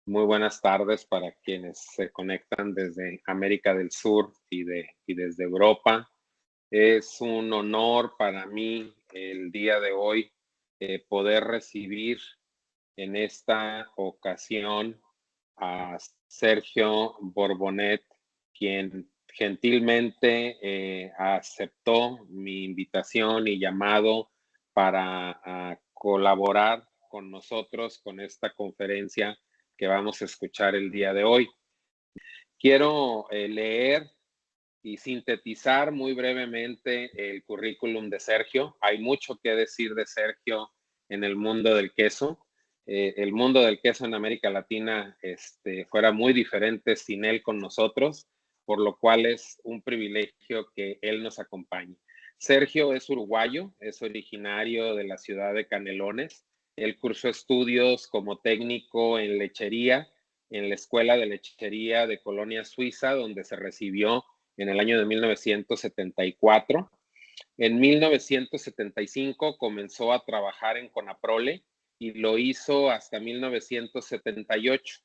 Muy buenas tardes para quienes se conectan desde América del Sur y desde Europa. Es un honor para mí el día de hoy poder recibir en esta ocasión a Sergio Borbonet, quien gentilmente aceptó mi invitación y llamado para colaborar con nosotros con esta conferencia que vamos a escuchar el día de hoy. Quiero leer y sintetizar muy brevemente el currículum de Sergio. Hay mucho que decir de Sergio en el mundo del queso. El mundo del queso en América Latina fuera muy diferente sin él con nosotros, por lo cual es un privilegio que él nos acompañe. Sergio es uruguayo, es originario de la ciudad de Canelones. Él cursó estudios como técnico en lechería en la Escuela de Lechería de Colonia Suiza, donde se recibió en el año de 1974. En 1975 comenzó a trabajar en Conaprole y lo hizo hasta 1978.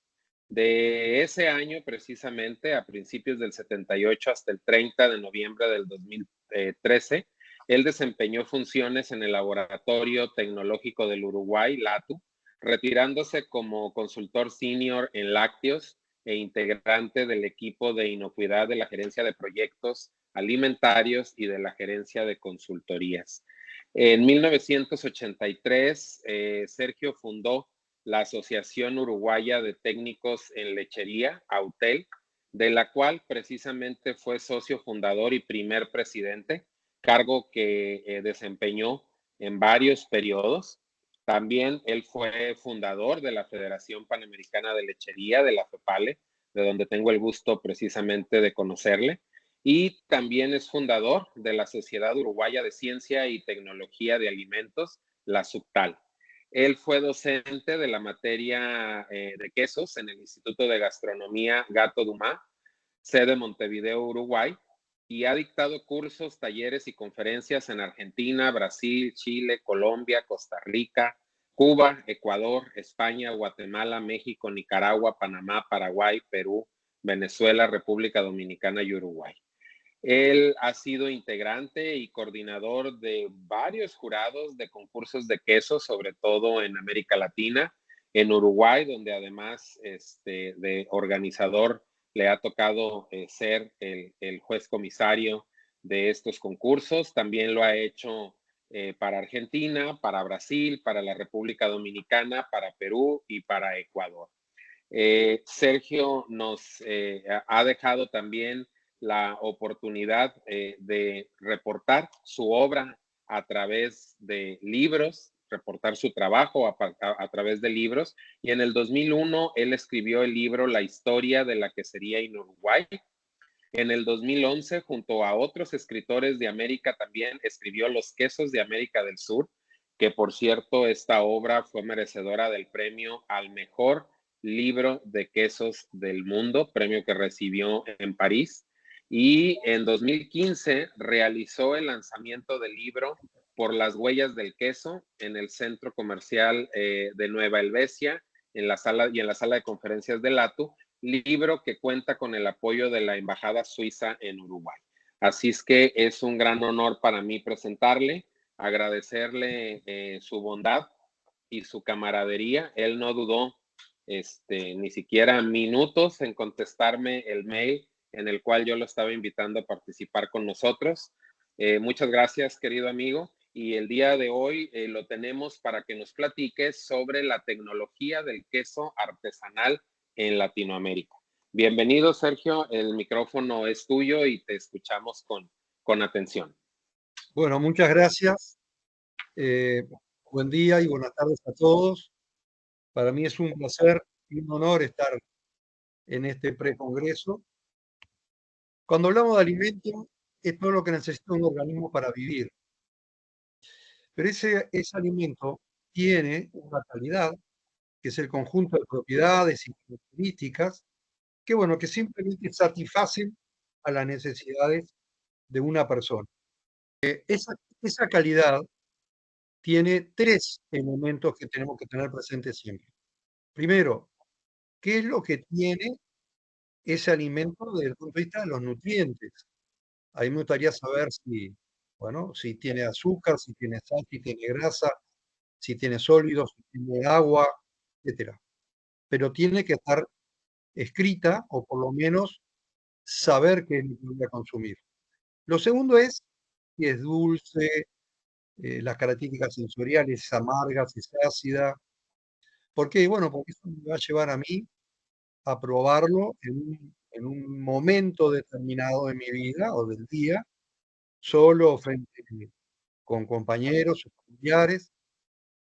De ese año, precisamente, a principios del 78 hasta el 30 de noviembre del 2013, él desempeñó funciones en el Laboratorio Tecnológico del Uruguay, LATU, retirándose como consultor senior en lácteos e integrante del equipo de inocuidad de la Gerencia de Proyectos Alimentarios y de la Gerencia de Consultorías. En 1983, Sergio fundó la Asociación Uruguaya de Técnicos en Lechería, AUTEL, de la cual precisamente fue socio fundador y primer presidente, cargo que desempeñó en varios periodos. También él fue fundador de la Federación Panamericana de Lechería, de la FEPALE, de donde tengo el gusto precisamente de conocerle. Y también es fundador de la Sociedad Uruguaya de Ciencia y Tecnología de Alimentos, la SUCTAL. Él fue docente de la materia de quesos en el Instituto de Gastronomía Gato Dumá, sede Montevideo, Uruguay, y ha dictado cursos, talleres y conferencias en Argentina, Brasil, Chile, Colombia, Costa Rica, Cuba, Ecuador, España, Guatemala, México, Nicaragua, Panamá, Paraguay, Perú, Venezuela, República Dominicana y Uruguay. Él ha sido integrante y coordinador de varios jurados de concursos de queso, sobre todo en América Latina, en Uruguay, donde además de organizador le ha tocado ser el juez comisario de estos concursos. También lo ha hecho para Argentina, para Brasil, para la República Dominicana, para Perú y para Ecuador. Sergio nos ha dejado también la oportunidad de reportar su obra a través de libros, reportar su trabajo a través de libros. Y en el 2001 él escribió el libro La historia de la quesería en Uruguay. En el 2011, junto a otros escritores de América, también escribió Los quesos de América del Sur, que por cierto, esta obra fue merecedora del premio al mejor libro de quesos del mundo, premio que recibió en París. Y en 2015 realizó el lanzamiento del libro Por las huellas del queso en el centro comercial de Nueva Helvecia en la sala de conferencias de LATU, libro que cuenta con el apoyo de la Embajada Suiza en Uruguay. Así es que es un gran honor para mí presentarle, agradecerle su bondad y su camaradería. Él no dudó ni siquiera minutos en contestarme el mail en el cual yo lo estaba invitando a participar con nosotros. Muchas gracias, querido amigo. Y el día de hoy lo tenemos para que nos platiques sobre la tecnología del queso artesanal en Latinoamérica. Bienvenido, Sergio. El micrófono es tuyo y te escuchamos con atención. Bueno, muchas gracias. Buen día y buenas tardes a todos. Para mí es un placer y un honor estar en este precongreso. Cuando hablamos de alimento, es todo lo que necesita un organismo para vivir. Pero ese alimento tiene una calidad, que es el conjunto de propiedades y características, que simplemente satisfacen a las necesidades de una persona. Esa calidad tiene tres elementos que tenemos que tener presentes siempre. Primero, qué es lo que tiene ese alimento desde el punto de vista de los nutrientes. A mí me gustaría saber si, bueno, si tiene azúcar, si tiene sal, si tiene grasa, si tiene sólidos, si tiene agua, etcétera. Pero tiene que estar escrita o por lo menos saber qué es lo que voy a consumir. Lo segundo es si es dulce, las características sensoriales, es amarga, si es ácida. ¿Por qué? Bueno, porque eso me va a llevar a mí a probarlo en un momento determinado de mi vida o del día, solo frente con compañeros o familiares,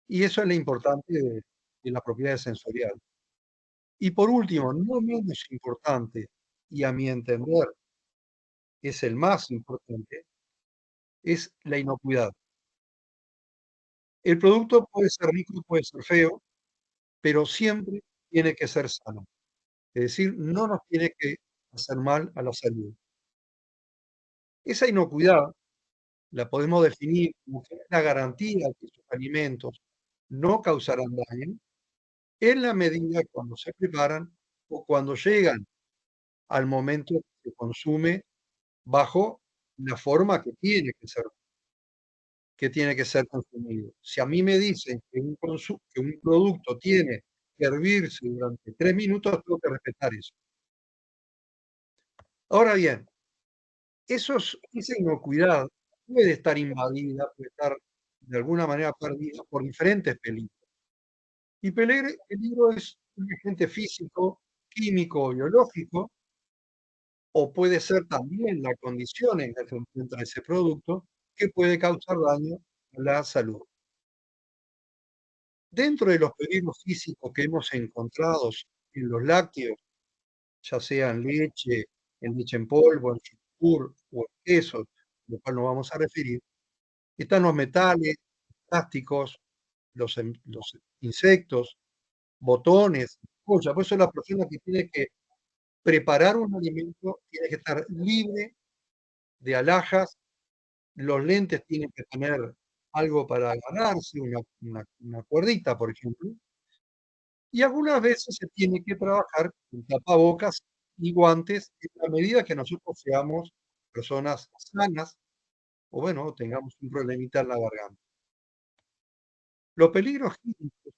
y eso es lo importante de las propiedades sensoriales. Y por último, no menos importante, y a mi entender es el más importante, es la inocuidad. El producto puede ser rico, puede ser feo, pero siempre tiene que ser sano. Es decir, no nos tiene que hacer mal a la salud. Esa inocuidad la podemos definir como que es la garantía de que sus alimentos no causarán daño en la medida cuando se preparan o cuando llegan al momento que se consume bajo la forma que tiene que ser consumido. Si a mí me dicen que que un producto tiene que hervirse durante 3 minutos, tengo que respetar eso. Ahora bien, esa inocuidad puede estar invadida, puede estar de alguna manera perdida por diferentes peligros. Y peligro es un agente físico, químico o biológico, o puede ser también la condición en que se encuentra ese producto que puede causar daño a la salud. Dentro de los peligros físicos que hemos encontrado en los lácteos, ya sea en leche en polvo, en yogur o en quesos, lo cual nos vamos a referir, están los metales, plásticos, los insectos, botones, cosas. Por eso la persona que tiene que preparar un alimento tiene que estar libre de alhajas, los lentes tienen que tener algo para agarrarse, una cuerdita, por ejemplo, y algunas veces se tiene que trabajar con tapabocas y guantes en la medida que nosotros seamos personas sanas o, bueno, tengamos un problemita en la garganta. Los peligros químicos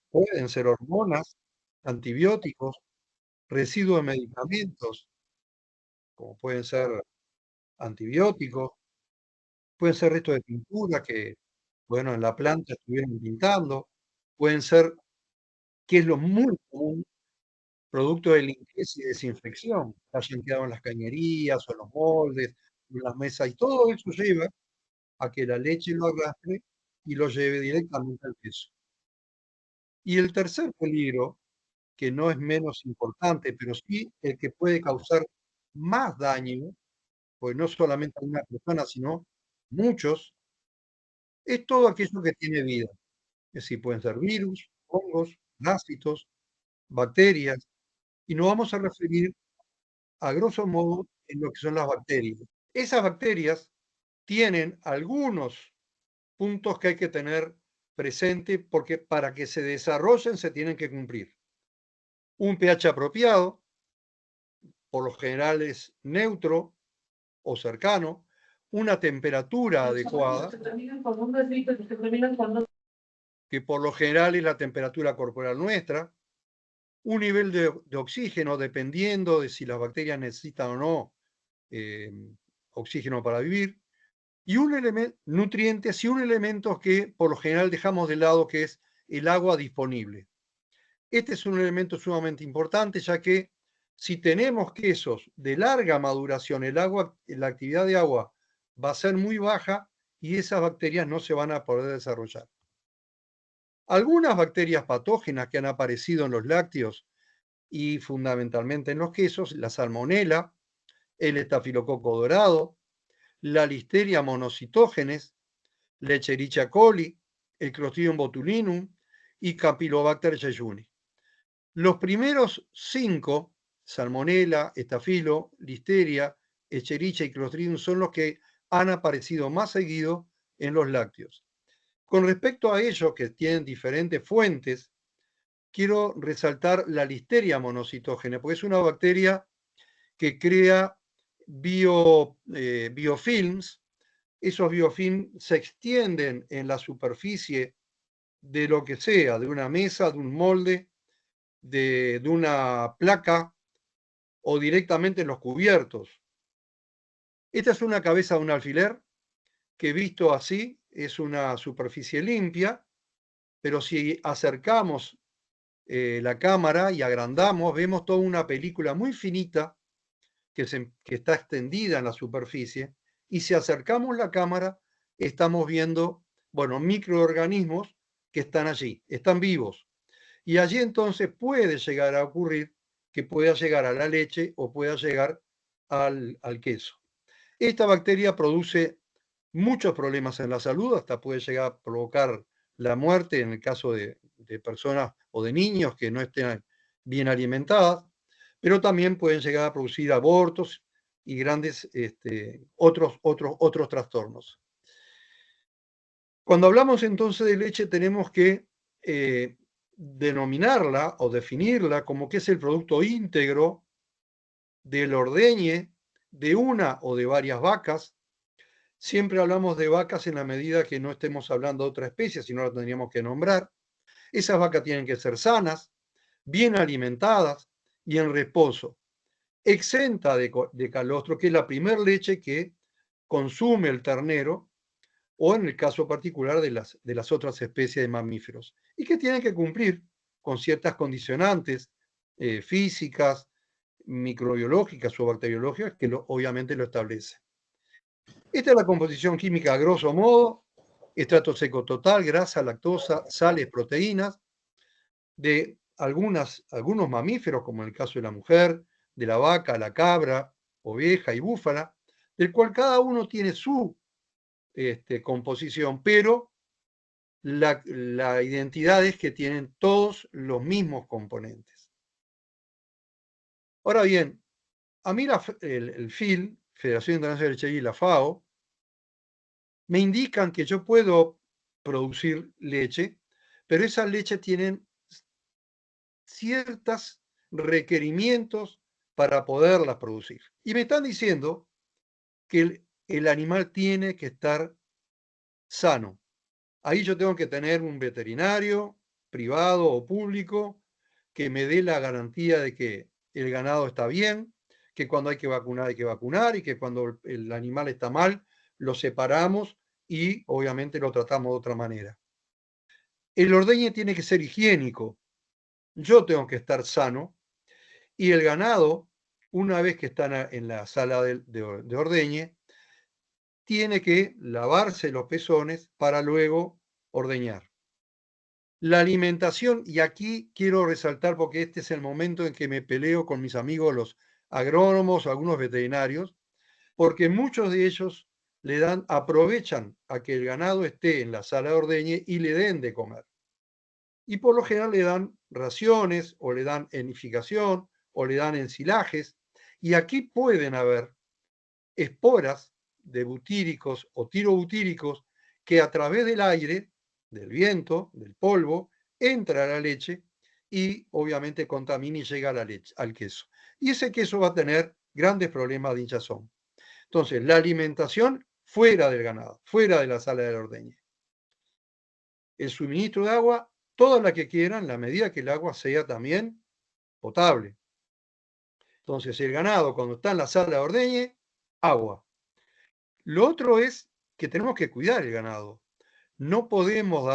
pueden ser hormonas, antibióticos, residuos de medicamentos, como pueden ser antibióticos, pueden ser restos de pintura que, bueno, en la planta estuvieron pintando, pueden ser, que es lo muy común, producto de limpieza y desinfección, que hayan quedado en las cañerías o en los moldes, en las mesas, y todo eso lleva a que la leche lo arrastre y lo lleve directamente al queso. Y el tercer peligro, que no es menos importante, pero sí el que puede causar más daño, pues no solamente a una persona, sino muchos, es todo aquello que tiene vida. Es decir, pueden ser virus, hongos, parásitos, bacterias, y nos vamos a referir a grosso modo en lo que son las bacterias. Esas bacterias tienen algunos puntos que hay que tener presente porque para que se desarrollen se tienen que cumplir. Un pH apropiado, por lo general es neutro o cercano, una temperatura adecuada, que por lo general es la temperatura corporal nuestra, un nivel de oxígeno dependiendo de si las bacterias necesitan o no eh, oxígeno para vivir, y nutrientes y un elemento que por lo general dejamos de lado, que es el agua disponible. Este es un elemento sumamente importante, ya que si tenemos quesos de larga maduración, la actividad de agua va a ser muy baja y esas bacterias no se van a poder desarrollar. Algunas bacterias patógenas que han aparecido en los lácteos y fundamentalmente en los quesos, la salmonela, el estafilococo dorado, la listeria monocitógenes, la Escherichia coli, el Clostridium botulinum y Campylobacter jejuni. Los primeros 5, salmonela, estafilo, listeria, Escherichia y Clostridium, son los que han aparecido más seguido en los lácteos. Con respecto a ellos, que tienen diferentes fuentes, quiero resaltar la Listeria monocitógena, porque es una bacteria que crea biofilms. Esos biofilms se extienden en la superficie de lo que sea, de una mesa, de un molde, de una placa o directamente en los cubiertos. Esta es una cabeza de un alfiler que visto así es una superficie limpia, pero si acercamos la cámara y agrandamos, vemos toda una película muy finita que está extendida en la superficie, y si acercamos la cámara, estamos viendo, bueno, microorganismos que están allí, están vivos. Y allí entonces puede llegar a ocurrir que pueda llegar a la leche o pueda llegar al queso. Esta bacteria produce muchos problemas en la salud, hasta puede llegar a provocar la muerte en el caso de personas o de niños que no estén bien alimentadas, pero también pueden llegar a producir abortos y grandes otros trastornos. Cuando hablamos entonces de leche tenemos que denominarla o definirla como que es el producto íntegro del ordeñe de una o de varias vacas. Siempre hablamos de vacas en la medida que no estemos hablando de otra especie, sino la tendríamos que nombrar. Esas vacas tienen que ser sanas, bien alimentadas y en reposo, exenta de calostro, que es la primer leche que consume el ternero, o en el caso particular de las otras especies de mamíferos, y que tienen que cumplir con ciertas condicionantes físicas, microbiológicas o bacteriológicas que obviamente lo establecen. Esta es la composición química a grosso modo: estrato seco total, grasa, lactosa, sales, proteínas, de algunos mamíferos, como en el caso de la mujer, de la vaca, la cabra, oveja y búfala, del cual cada uno tiene su composición, pero la identidad es que tienen todos los mismos componentes. Ahora bien, a mí el FIL, Federación Internacional de Lechería, y la FAO, me indican que yo puedo producir leche, pero esas leches tienen ciertos requerimientos para poderlas producir. Y me están diciendo que el animal tiene que estar sano. Ahí yo tengo que tener un veterinario, privado o público, que me dé la garantía de que el ganado está bien, que cuando hay que vacunar y que cuando el animal está mal, lo separamos y obviamente lo tratamos de otra manera. El ordeñe tiene que ser higiénico. Yo tengo que estar sano y el ganado, una vez que está en la sala de ordeñe, tiene que lavarse los pezones para luego ordeñar. La alimentación, y aquí quiero resaltar porque este es el momento en que me peleo con mis amigos los agrónomos, algunos veterinarios, porque muchos de ellos aprovechan a que el ganado esté en la sala de ordeñe y le den de comer. Y por lo general le dan raciones o le dan enificación o le dan ensilajes, y aquí pueden haber esporas de butíricos o tirobutíricos que a través del aire, del viento, del polvo, entra a la leche y obviamente contamina y llega a la leche, al queso. Y ese queso va a tener grandes problemas de hinchazón. Entonces, la alimentación fuera del ganado, fuera de la sala del ordeñe. El suministro de agua, toda la que quieran, la medida que el agua sea también potable. Entonces, el ganado, cuando está en la sala de ordeñe, agua. Lo otro es que tenemos que cuidar el ganado. No podemos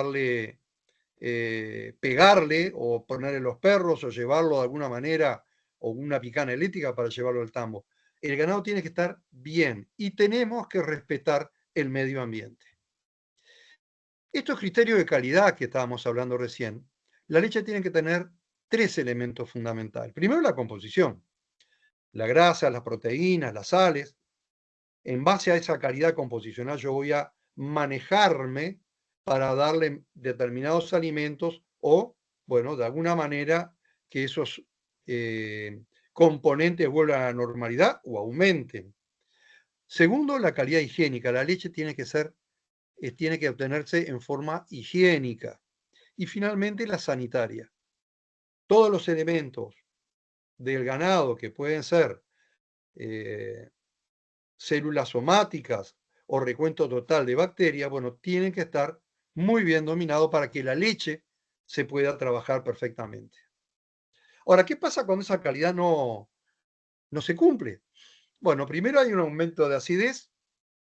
pegarle o ponerle los perros o llevarlo de alguna manera o una picana eléctrica para llevarlo al tambo. El ganado tiene que estar bien y tenemos que respetar el medio ambiente. Estos criterios de calidad que estábamos hablando recién, la leche tiene que tener 3 elementos fundamentales. Primero, la composición: la grasa, las proteínas, las sales. En base a esa calidad composicional yo voy a manejarme para darle determinados alimentos o, bueno, de alguna manera que esos componentes vuelvan a la normalidad o aumenten. Segundo, la calidad higiénica. La leche tiene que obtenerse en forma higiénica. Y finalmente, la sanitaria. todos los elementos del ganado que pueden ser células somáticas o recuento total de bacterias, bueno, tienen que estar muy bien dominados para que la leche se pueda trabajar perfectamente. Ahora, ¿qué pasa cuando esa calidad no se cumple? Bueno, primero hay un aumento de acidez,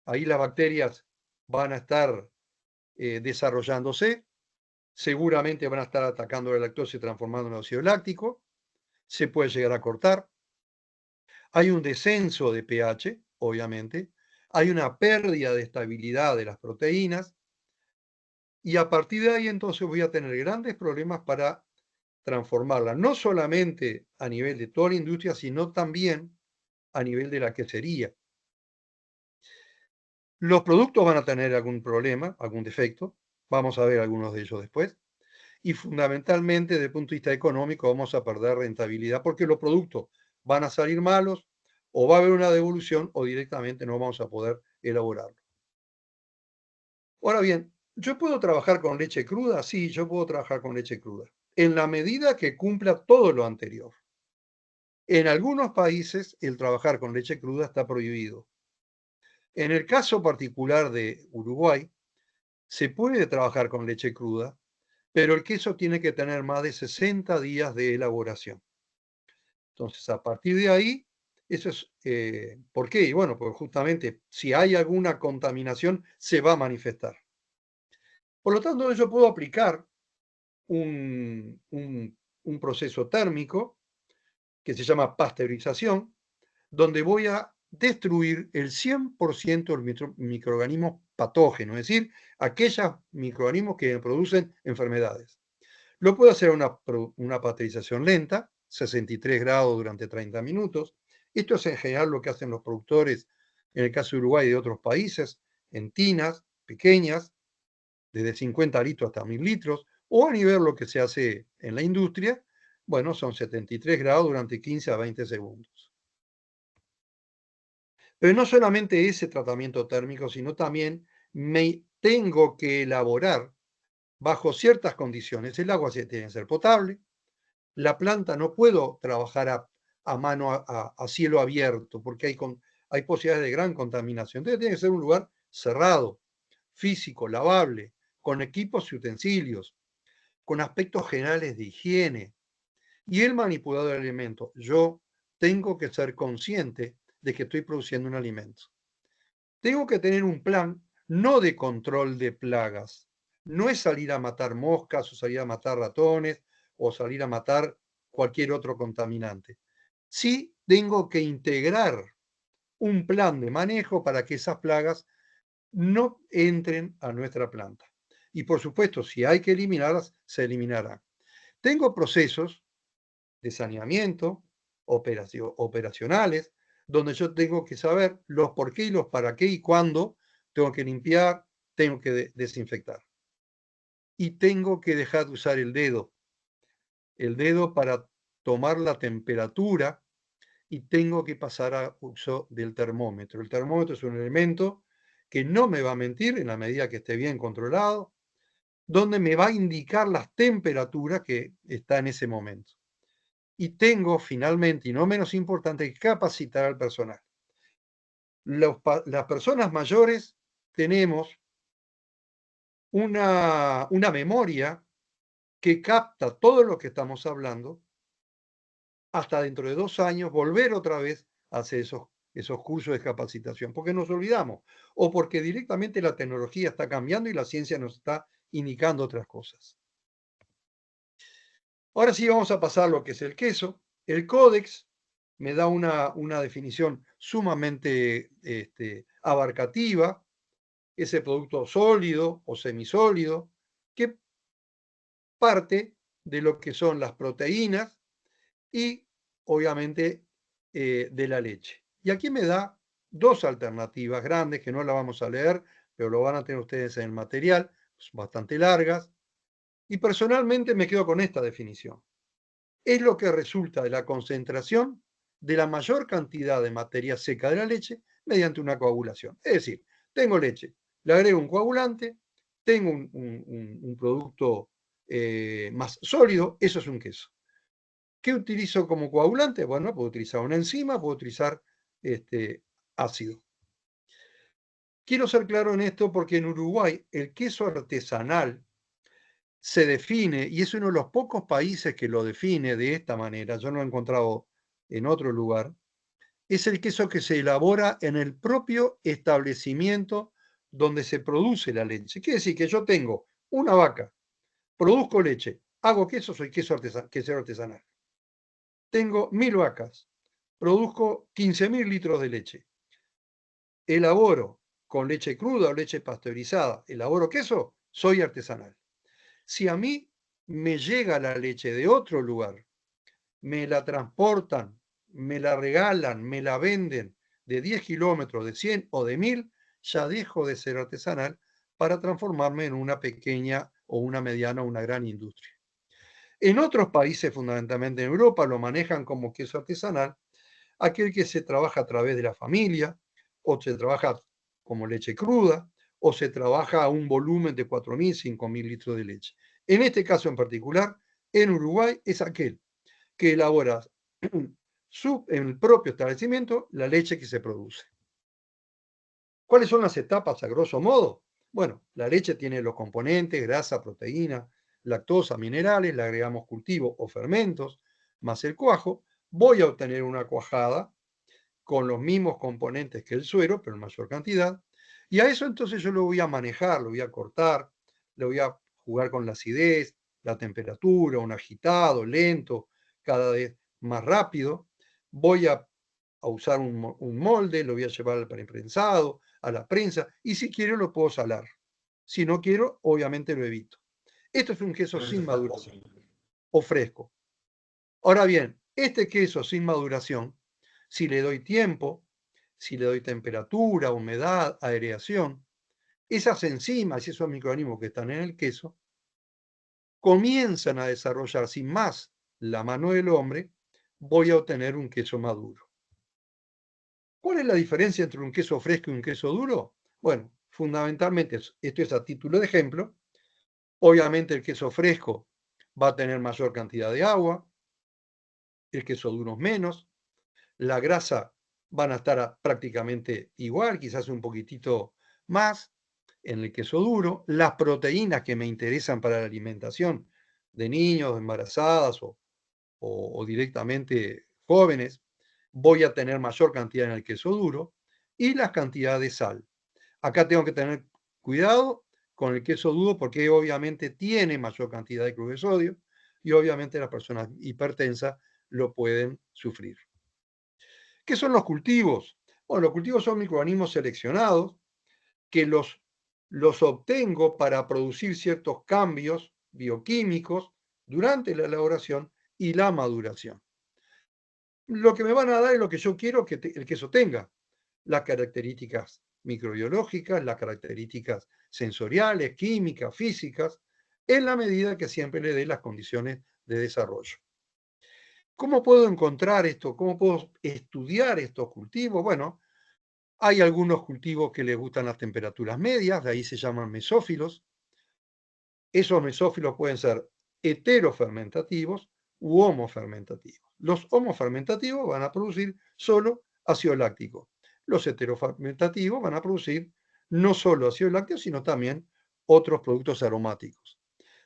ahí las bacterias van a estar desarrollándose, seguramente van a estar atacando la lactosa y transformando en ácido láctico, se puede llegar a cortar, hay un descenso de pH, obviamente, hay una pérdida de estabilidad de las proteínas, y a partir de ahí entonces voy a tener grandes problemas para transformarla, no solamente a nivel de toda la industria, sino también a nivel de la quesería. Los productos van a tener algún problema, algún defecto, vamos a ver algunos de ellos después, y fundamentalmente desde el punto de vista económico vamos a perder rentabilidad porque los productos van a salir malos, o va a haber una devolución o directamente no vamos a poder elaborarlo. Ahora bien, ¿yo puedo trabajar con leche cruda? Sí, yo puedo trabajar con leche cruda, en la medida que cumpla todo lo anterior. En algunos países el trabajar con leche cruda está prohibido. En el caso particular de Uruguay, se puede trabajar con leche cruda, pero el queso tiene que tener más de 60 días de elaboración. Entonces, a partir de ahí, eso es, ¿por qué? Y bueno, pues justamente si hay alguna contaminación, se va a manifestar. Por lo tanto, yo puedo aplicar un proceso térmico que se llama pasteurización, donde voy a destruir el 100% de los microorganismos patógenos, es decir, aquellos microorganismos que producen enfermedades. Lo puedo hacer una pasteurización lenta, 63 grados durante 30 minutos. Esto es en general lo que hacen los productores, en el caso de Uruguay y de otros países, en tinas pequeñas, desde 50 litros hasta 1000 litros, o a nivel lo que se hace en la industria, bueno, son 73 grados durante 15 a 20 segundos. Pero no solamente ese tratamiento térmico, sino también me tengo que elaborar bajo ciertas condiciones. El agua tiene que ser potable, la planta no puedo trabajar a mano, a cielo abierto, porque hay posibilidades de gran contaminación. Entonces tiene que ser un lugar cerrado, físico, lavable, con equipos y utensilios, con aspectos generales de higiene. Y el manipulador de alimentos, yo tengo que ser consciente de que estoy produciendo un alimento. Tengo que tener un plan no de control de plagas. No es salir a matar moscas o salir a matar ratones o salir a matar cualquier otro contaminante. Sí tengo que integrar un plan de manejo para que esas plagas no entren a nuestra planta. Y por supuesto, si hay que eliminarlas, se eliminarán. Tengo procesos de saneamiento operacionales, donde yo tengo que saber los por qué y los para qué y cuándo tengo que limpiar, tengo que desinfectar. Y tengo que dejar de usar el dedo para tomar la temperatura, y tengo que pasar a uso del termómetro. El termómetro es un elemento que no me va a mentir en la medida que esté bien controlado, donde me va a indicar las temperaturas que está en ese momento. Y tengo finalmente, y no menos importante, que capacitar al personal. Las personas mayores tenemos una memoria que capta todo lo que estamos hablando, hasta dentro de 2 años volver otra vez a hacer esos cursos de capacitación, porque nos olvidamos, o porque directamente la tecnología está cambiando y la ciencia nos está indicando otras cosas. Ahora sí vamos a pasar a lo que es el queso. El códex me da una definición sumamente abarcativa, ese producto sólido o semisólido, que parte de lo que son las proteínas y obviamente de la leche. Y aquí me da dos alternativas grandes que no las vamos a leer, pero lo van a tener ustedes en el material, bastante largas, y personalmente me quedo con esta definición. Es lo que resulta de la concentración de la mayor cantidad de materia seca de la leche mediante una coagulación. Es decir, tengo leche, le agrego un coagulante, tengo un producto más sólido, eso es un queso. ¿Qué utilizo como coagulante? Bueno, puedo utilizar una enzima, puedo utilizar ácido. Quiero ser claro en esto porque en Uruguay el queso artesanal se define, y es uno de los pocos países que lo define de esta manera, yo no lo he encontrado en otro lugar, es el queso que se elabora en el propio establecimiento donde se produce la leche. Quiere decir que yo tengo una vaca, produzco leche, hago queso, soy quesero artesanal. Tengo 1000 vacas, produzco 15.000 litros de leche. Elaboro con leche cruda o leche pasteurizada, elaboro queso, soy artesanal. Si a mí me llega la leche de otro lugar, me la transportan, me la regalan, me la venden de 10 kilómetros, de 100 o de 1000, ya dejo de ser artesanal para transformarme en una pequeña o una mediana o una gran industria. En otros países, fundamentalmente en Europa, lo manejan como queso artesanal, aquel que se trabaja a través de la familia, o se trabaja como leche cruda, o se trabaja a un volumen de 4.000, 5.000 litros de leche. En este caso en particular, en Uruguay, es aquel que elabora en el propio establecimiento la leche que se produce. ¿Cuáles son las etapas a grosso modo? Bueno, la leche tiene los componentes, grasa, proteína, lactosa, minerales, le agregamos cultivo o fermentos, más el cuajo. Voy a obtener una cuajada con los mismos componentes que el suero, pero en mayor cantidad. Y a eso entonces yo lo voy a manejar, lo voy a cortar, le voy a jugar con la acidez, la temperatura, un agitado, lento, cada vez más rápido. Voy a usar un molde, lo voy a llevar al preprensado, a la prensa, y si quiero lo puedo salar. Si no quiero, obviamente lo evito. Esto es un queso sin maduración o fresco. Ahora bien, este queso sin maduración, si le doy tiempo, si le doy temperatura, humedad, aireación, esas enzimas y esos microorganismos que están en el queso comienzan a desarrollar sin más la mano del hombre, voy a obtener un queso maduro. ¿Cuál es la diferencia entre un queso fresco y un queso duro? Bueno, fundamentalmente, esto es a título de ejemplo, obviamente el queso fresco va a tener mayor cantidad de agua, el queso duro menos, la grasa van a estar prácticamente igual, quizás un poquitito más en el queso duro, las proteínas que me interesan para la alimentación de niños, embarazadas o directamente jóvenes, voy a tener mayor cantidad en el queso duro, y la cantidad de sal. Acá tengo que tener cuidado con el queso duro porque obviamente tiene mayor cantidad de cloruro de sodio y obviamente las personas hipertensas lo pueden sufrir. ¿Qué son los cultivos? Bueno, los cultivos son microorganismos seleccionados que los obtengo para producir ciertos cambios bioquímicos durante la elaboración y la maduración. Lo que me van a dar es lo que yo quiero que el queso tenga, las características microbiológicas, las características sensoriales, químicas, físicas, en la medida que siempre le dé las condiciones de desarrollo. ¿Cómo puedo encontrar esto? ¿Cómo puedo estudiar estos cultivos? Bueno, hay algunos cultivos que les gustan las temperaturas medias, de ahí se llaman mesófilos. Esos mesófilos pueden ser heterofermentativos u homofermentativos. Los homofermentativos van a producir solo ácido láctico. Los heterofermentativos van a producir no solo ácido láctico, sino también otros productos aromáticos.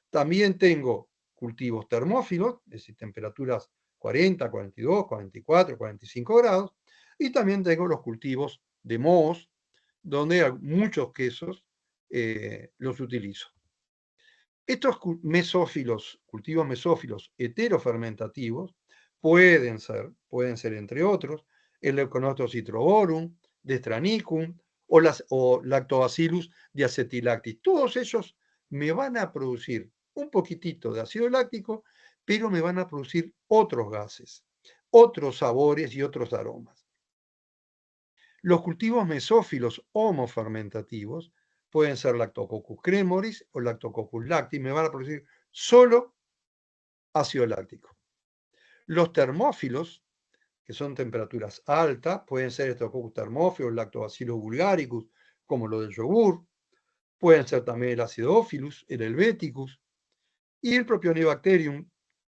También tengo cultivos termófilos, es decir, temperaturas 40, 42, 44, 45 grados, y también tengo los cultivos de mohos, donde hay muchos quesos los utilizo. Estos cultivos mesófilos heterofermentativos pueden ser entre otros, el Leuconotus citroborum, Destranicum o Lactobacillus diacetilactis. Todos ellos me van a producir un poquitito de ácido láctico, pero me van a producir otros gases, otros sabores y otros aromas. Los cultivos mesófilos homofermentativos pueden ser Lactococcus cremoris o Lactococcus lactis, me van a producir solo ácido láctico. Los termófilos, que son temperaturas altas, pueden ser Streptococcus thermophilus, Lactobacillus bulgaricus, como lo del yogur, pueden ser también el Acidophilus, el Helveticus, y el Propionibacterium,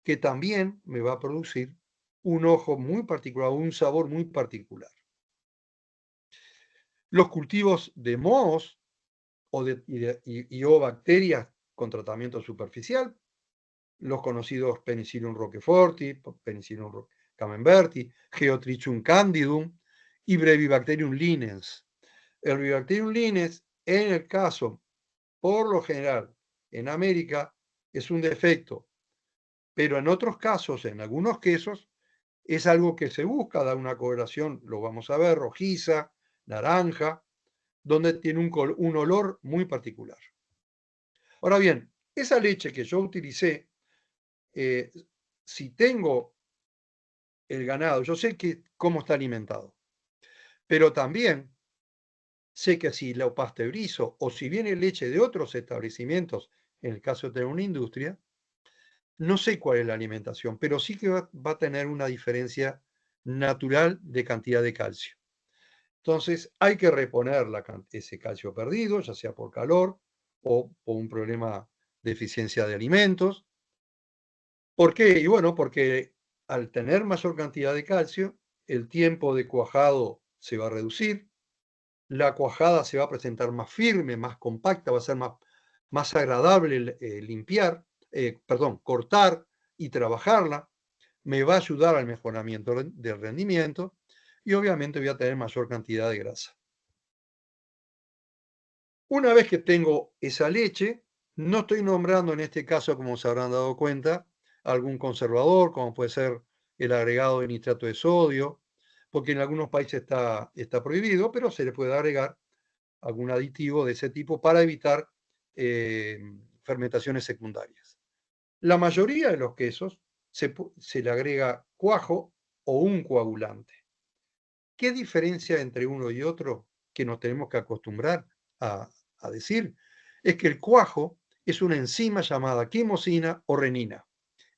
que también me va a producir un ojo muy particular, un sabor muy particular. Los cultivos de mohos o bacterias con tratamiento superficial, los conocidos Penicillium roqueforti, Penicillium camemberti, Geotrichum candidum y Brevibacterium linens. El Brevibacterium linens, en el caso, por lo general, en América, es un defecto, pero en otros casos, en algunos quesos, es algo que se busca, da una coloración, lo vamos a ver, rojiza, naranja, donde tiene un olor muy particular. Ahora bien, esa leche que yo utilicé, si tengo el ganado, yo sé cómo está alimentado, pero también sé que si lo pasteurizo o si viene leche de otros establecimientos, en el caso de tener una industria, no sé cuál es la alimentación, pero sí que va a tener una diferencia natural de cantidad de calcio. Entonces hay que reponer ese calcio perdido, ya sea por calor o por un problema de eficiencia de alimentos. ¿Por qué? Y bueno, porque al tener mayor cantidad de calcio, el tiempo de cuajado se va a reducir, la cuajada se va a presentar más firme, más compacta, va a ser más agradable limpiar, cortar y trabajarla, me va a ayudar al mejoramiento del rendimiento y obviamente voy a tener mayor cantidad de grasa. Una vez que tengo esa leche, no estoy nombrando en este caso, como se habrán dado cuenta, algún conservador, como puede ser el agregado de nitrato de sodio, porque en algunos países está prohibido, pero se le puede agregar algún aditivo de ese tipo para evitar fermentaciones secundarias. La mayoría de los quesos se le agrega cuajo o un coagulante. ¿Qué diferencia entre uno y otro que nos tenemos que acostumbrar a decir? Es que el cuajo es una enzima llamada quimosina o renina.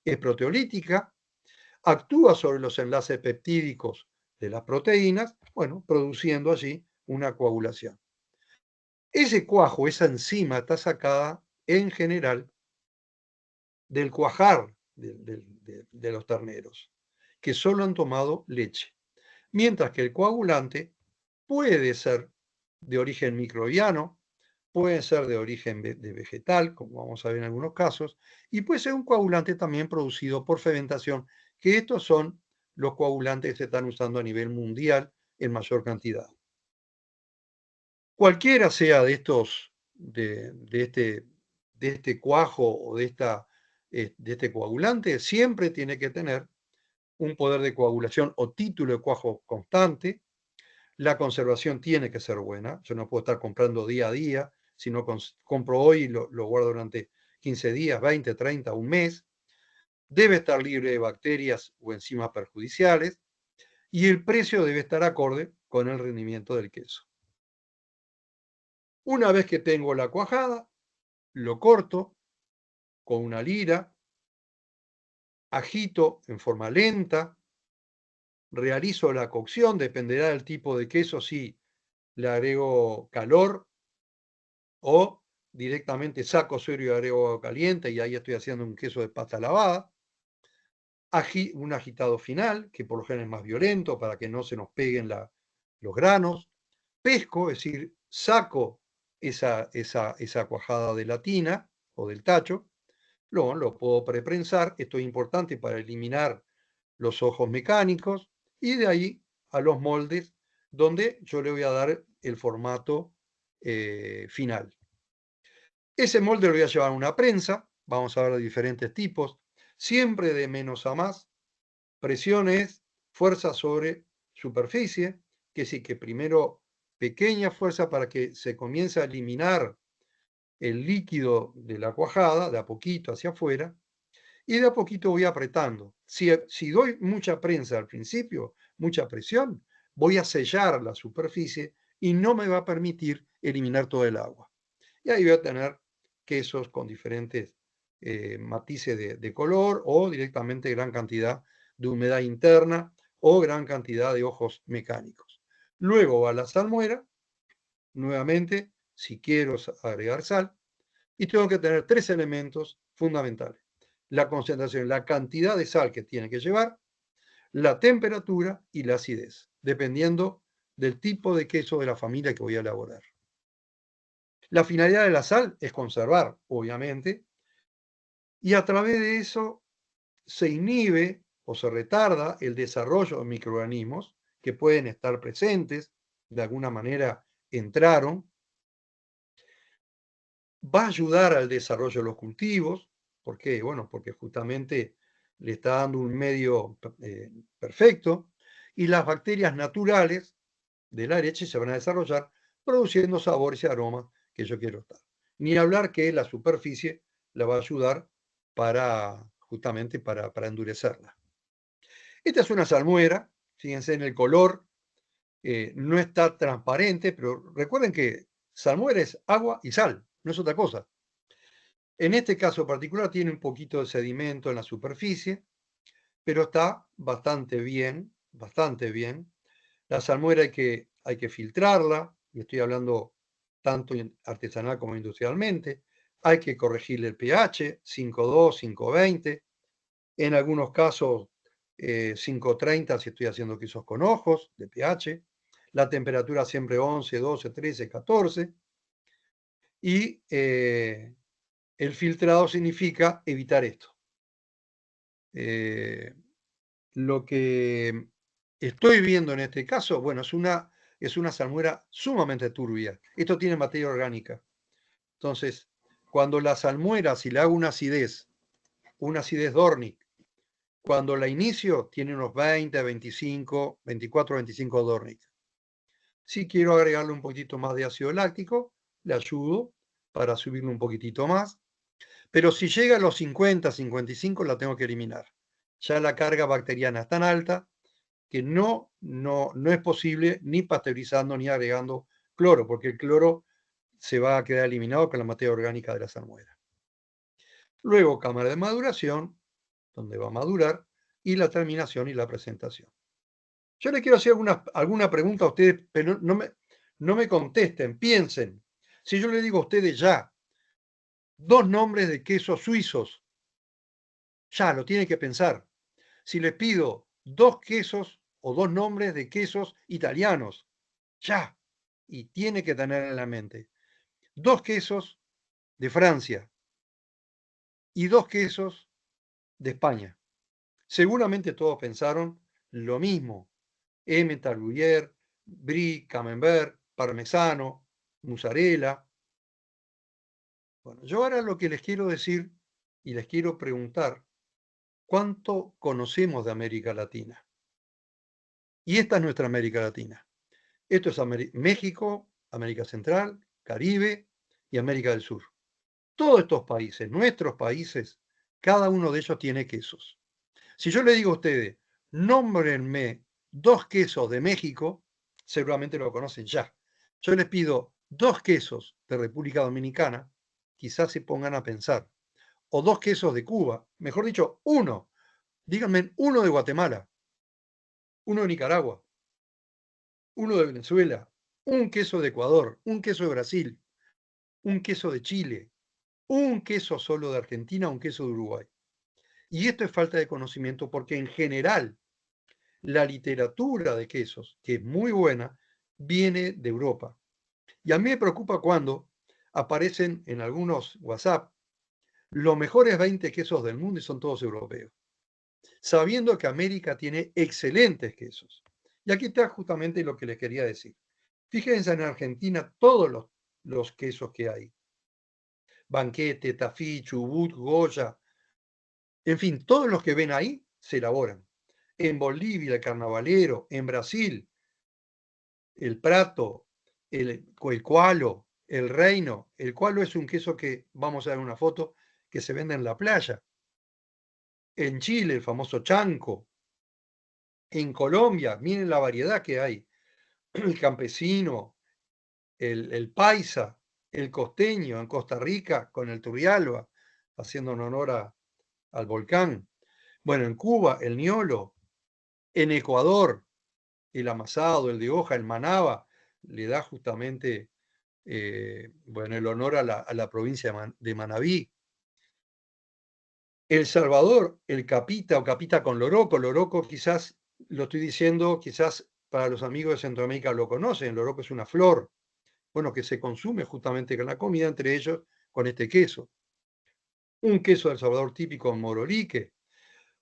Es proteolítica, actúa sobre los enlaces peptídicos de las proteínas, bueno, produciendo allí una coagulación. Ese cuajo, esa enzima, está sacada en general del cuajar de los terneros, que solo han tomado leche. Mientras que el coagulante puede ser de origen microbiano, puede ser de origen de vegetal, como vamos a ver en algunos casos, y puede ser un coagulante también producido por fermentación, que estos son los coagulantes que se están usando a nivel mundial en mayor cantidad. Cualquiera sea de estos, de este cuajo o de este coagulante, siempre tiene que tener un poder de coagulación o título de cuajo constante. La conservación tiene que ser buena. Yo no puedo estar comprando día a día, si no compro hoy y lo guardo durante 15 días, 20, 30, un mes. Debe estar libre de bacterias o enzimas perjudiciales y el precio debe estar acorde con el rendimiento del queso. Una vez que tengo la cuajada, lo corto con una lira, agito en forma lenta, realizo la cocción, dependerá del tipo de queso, si le agrego calor o directamente saco suero y agrego agua caliente y ahí estoy haciendo un queso de pasta lavada. Un agitado final, que por lo general es más violento para que no se nos peguen los granos. Pesco, es decir, saco esa cuajada de la tina o del tacho, lo puedo preprensar, esto es importante para eliminar los ojos mecánicos, y de ahí a los moldes donde yo le voy a dar el formato final. Ese molde lo voy a llevar a una prensa, vamos a ver de diferentes tipos, siempre de menos a más. Presión es fuerza sobre superficie, que sí que primero pequeña fuerza para que se comience a eliminar el líquido de la cuajada, de a poquito hacia afuera, y de a poquito voy apretando. Si doy mucha prensa al principio, mucha presión, voy a sellar la superficie y no me va a permitir eliminar todo el agua. Y ahí voy a tener quesos con diferentes matices de color o directamente gran cantidad de humedad interna o gran cantidad de ojos mecánicos. Luego va la salmuera, nuevamente, si quiero agregar sal, y tengo que tener tres elementos fundamentales. la concentración, la cantidad de sal que tiene que llevar, la temperatura y la acidez, dependiendo del tipo de queso de la familia que voy a elaborar. La finalidad de la sal es conservar, obviamente, y a través de eso se inhibe o se retarda el desarrollo de microorganismos que pueden estar presentes, de alguna manera entraron, va a ayudar al desarrollo de los cultivos. ¿Por qué? Bueno, porque justamente le está dando un medio perfecto y las bacterias naturales de la leche se van a desarrollar produciendo sabores y aromas que yo quiero estar. Ni hablar que la superficie la va a ayudar justamente para endurecerla. Esta es una salmuera, fíjense en el color, no está transparente, pero recuerden que salmuera es agua y sal, no es otra cosa. En este caso particular tiene un poquito de sedimento en la superficie, pero está bastante bien, bastante bien. La salmuera hay que filtrarla, y estoy hablando tanto artesanal como industrialmente. Hay que corregirle el pH, 5,2, 5,20. En algunos casos 5,30 si estoy haciendo quesos con ojos de pH. La temperatura siempre 11, 12, 13, 14. Y el filtrado significa evitar esto. Lo que estoy viendo en este caso, bueno, es una salmuera sumamente turbia. Esto tiene materia orgánica. Entonces, cuando la salmuera, si le hago una acidez Dornick, cuando la inicio, tiene unos 20, 25, 24, 25 Dornick. Si quiero agregarle un poquito más de ácido láctico, le ayudo para subirle un poquitito más. Pero si llega a los 50, 55, la tengo que eliminar. Ya la carga bacteriana es tan alta que no es posible ni pasteurizando ni agregando cloro, porque el cloro se va a quedar eliminado con la materia orgánica de la salmuera. Luego, cámara de maduración, donde va a madurar, y la terminación y la presentación. Yo les quiero hacer alguna pregunta a ustedes, pero no me contesten, piensen. Si yo les digo a ustedes ya, 2 nombres de quesos suizos, ya lo tienen que pensar. Si les pido 2 quesos o 2 nombres de quesos italianos, ya, y tiene que tener en la mente 2 quesos de Francia y 2 quesos de España. Seguramente todos pensaron lo mismo. Emmental, Gruyère, Brie, Camembert, Parmesano, Mozzarella. Bueno, yo ahora lo que les quiero decir y les quiero preguntar, ¿cuánto conocemos de América Latina? Y esta es nuestra América Latina. Esto es México, América Central, Caribe y América del Sur. Todos estos países, nuestros países, cada uno de ellos tiene quesos. Si yo le digo a ustedes, nómbrenme 2 quesos de México, seguramente lo conocen ya. Yo les pido 2 quesos de República Dominicana, quizás se pongan a pensar. O 2 quesos de Cuba, mejor dicho, uno. Díganme uno de Guatemala, uno de Nicaragua, uno de Venezuela, un queso de Ecuador, un queso de Brasil, un queso de Chile, un queso solo de Argentina, un queso de Uruguay. Y esto es falta de conocimiento porque en general la literatura de quesos, que es muy buena, viene de Europa. Y a mí me preocupa cuando aparecen en algunos WhatsApp los mejores 20 quesos del mundo y son todos europeos, sabiendo que América tiene excelentes quesos. Y aquí está justamente lo que les quería decir. Fíjense en Argentina todos los quesos que hay. Banquete, Tafí, Chubut, Goya, en fin, todos los que ven ahí se elaboran. En Bolivia, el carnavalero, en Brasil, el prato, el cualo, el reino. El cualo es un queso que, vamos a ver una foto, que se vende en la playa. En Chile, el famoso chanco. En Colombia, miren la variedad que hay. El campesino, el paisa, el costeño. En Costa Rica, con el turrialba, haciendo en honor al volcán. Bueno, en Cuba, el ñolo. En Ecuador, el amasado, el de hoja, el manaba, le da justamente bueno, el honor a la provincia de Manabí. El Salvador, el capita o capita con loroco quizás, lo estoy diciendo, quizás para los amigos de Centroamérica lo conocen, el loroco es una flor, bueno, que se consume justamente con la comida, entre ellos con este queso. Un queso del Salvador típico en Morolique,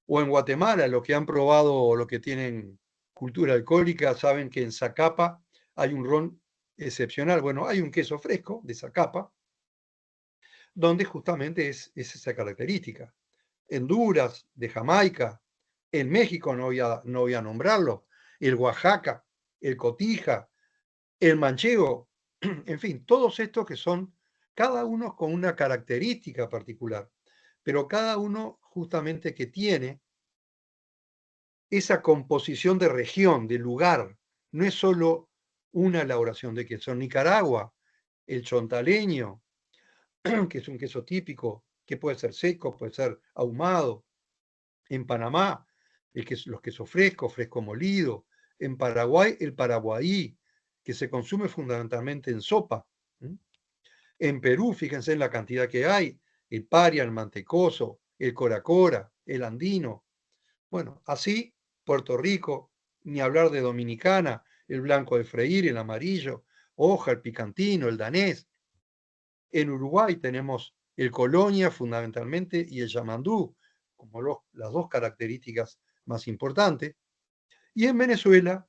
o en Guatemala, los que han probado o los que tienen cultura alcohólica saben que en Zacapa hay un ron excepcional. Bueno, hay un queso fresco de Zacapa, donde justamente es esa característica. En Honduras, de Jamaica, en México no voy a nombrarlo, el Oaxaca, el Cotija, el Manchego, en fin, todos estos que son, cada uno con una característica particular, pero cada uno justamente que tiene esa composición de región, de lugar, no es solo una elaboración de queso. En Nicaragua, el chontaleño, que es un queso típico, que puede ser seco, puede ser ahumado. En Panamá, los quesos frescos, fresco molido. En Paraguay, el paraguaí, que se consume fundamentalmente en sopa. En Perú, fíjense en la cantidad que hay, el paria, el mantecoso, el coracora, el andino. Bueno, así Puerto Rico, ni hablar de Dominicana, el blanco de freír, el amarillo, hoja, el picantino, el danés. En Uruguay tenemos el colonia fundamentalmente y el yamandú, como las dos características más importantes. Y en Venezuela,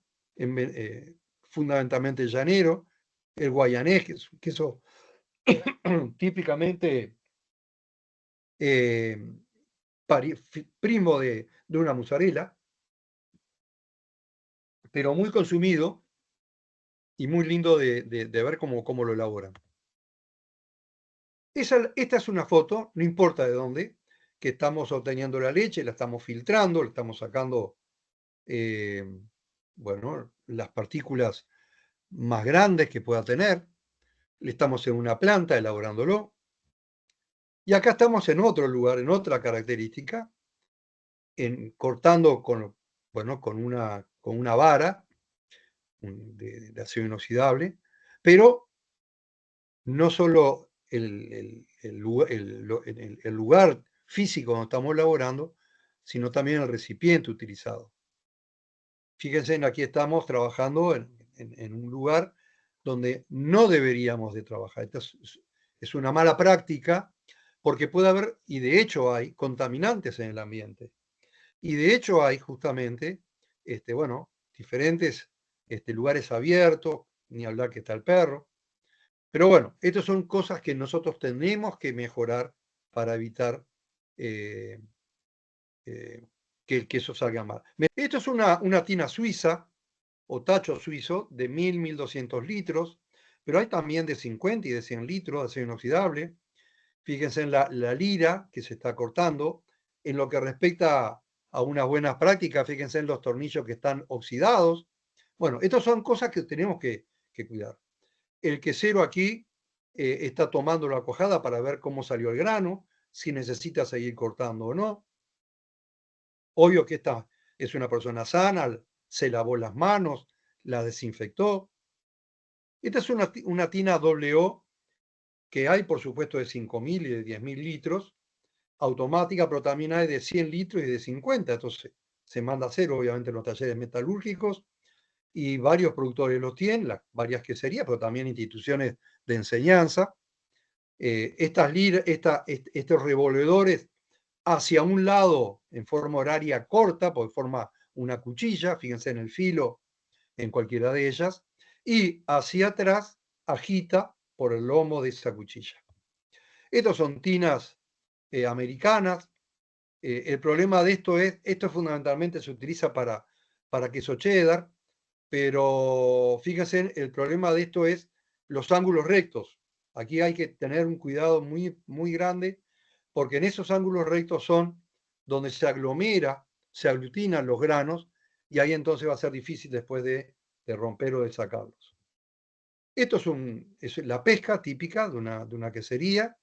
fundamentalmente el llanero, el guayanés, que es un queso típicamente primo de una mozzarella, pero muy consumido y muy lindo de ver cómo lo elaboran. Esta es una foto, no importa de dónde, que estamos obteniendo la leche, la estamos filtrando, le estamos sacando, bueno, las partículas más grandes que pueda tener. Le estamos en una planta elaborándolo. Y acá estamos en otro lugar, en otra característica, cortando bueno, con una vara de acero inoxidable, pero no solo el lugar físico donde estamos elaborando, sino también el recipiente utilizado. Fíjense, aquí estamos trabajando en un lugar donde no deberíamos de trabajar. Esta es una mala práctica porque puede haber, y de hecho hay, contaminantes en el ambiente. Y de hecho hay justamente, bueno, diferentes lugares abiertos, ni hablar que está el perro. Pero bueno, estas son cosas que nosotros tenemos que mejorar para evitar que el queso salga mal. Esto es una tina suiza o tacho suizo de 1.200 litros, pero hay también de 50 y de 100 litros de acero inoxidable. Fíjense en la lira que se está cortando. En lo que respecta a unas buenas prácticas, fíjense en los tornillos que están oxidados. Bueno, estas son cosas que tenemos que cuidar. El quesero aquí está tomando la cuajada para ver cómo salió el grano, si necesita seguir cortando o no. Obvio que esta es una persona sana, se lavó las manos, la desinfectó. Esta es una tina WO que hay, por supuesto, de 5.000 y de 10.000 litros, automática, pero también hay de 100 litros y de 50. Entonces se manda a hacer, obviamente, en los talleres metalúrgicos y varios productores los tienen, varias queserías, pero también instituciones de enseñanza. Estos revolvedores hacia un lado en forma horaria corta, porque forma una cuchilla, fíjense en el filo en cualquiera de ellas, y hacia atrás agita por el lomo de esa cuchilla. Estas son tinas americanas. El problema de esto fundamentalmente se utiliza para queso cheddar, pero fíjense, el problema de esto es los ángulos rectos. Aquí hay que tener un cuidado muy, muy grande, porque en esos ángulos rectos son donde se aglutinan los granos, y ahí entonces va a ser difícil después de romper o de sacarlos. Esto es la pesca típica de una quesería.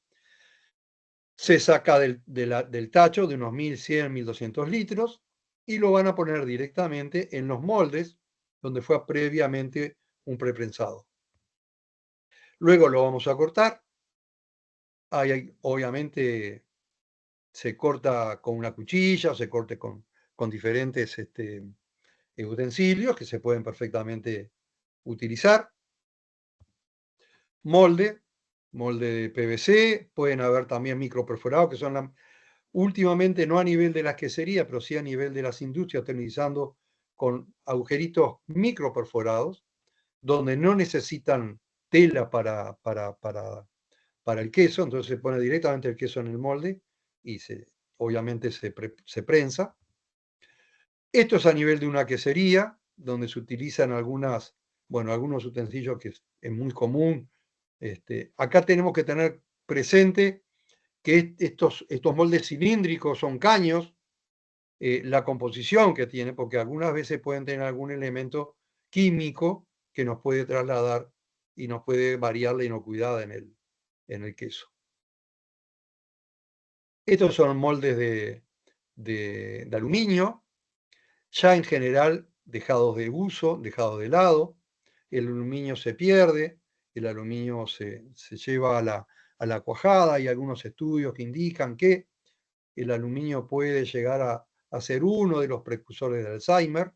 Se saca del tacho de unos 1.100, 1.200 litros y lo van a poner directamente en los moldes donde fue previamente un preprensado. Luego lo vamos a cortar. Hay obviamente se corta con una cuchilla, o se corte con diferentes utensilios que se pueden perfectamente utilizar. Molde de PVC, pueden haber también microperforados, que son últimamente no a nivel de las queserías, pero sí a nivel de las industrias, utilizando con agujeritos microperforados, donde no necesitan tela para el queso, entonces se pone directamente el queso en el molde y obviamente se prensa. Esto es a nivel de una quesería, donde se utilizan algunos utensilios que es muy común. Acá tenemos que tener presente que estos moldes cilíndricos son caños, la composición que tiene, porque algunas veces pueden tener algún elemento químico que nos puede trasladar y nos puede variar la inocuidad en el queso. Estos son moldes de aluminio, ya en general dejados de uso, dejados de lado. El aluminio se pierde, el aluminio se lleva a la cuajada. Hay algunos estudios que indican que el aluminio puede llegar a ser uno de los precursores del Alzheimer,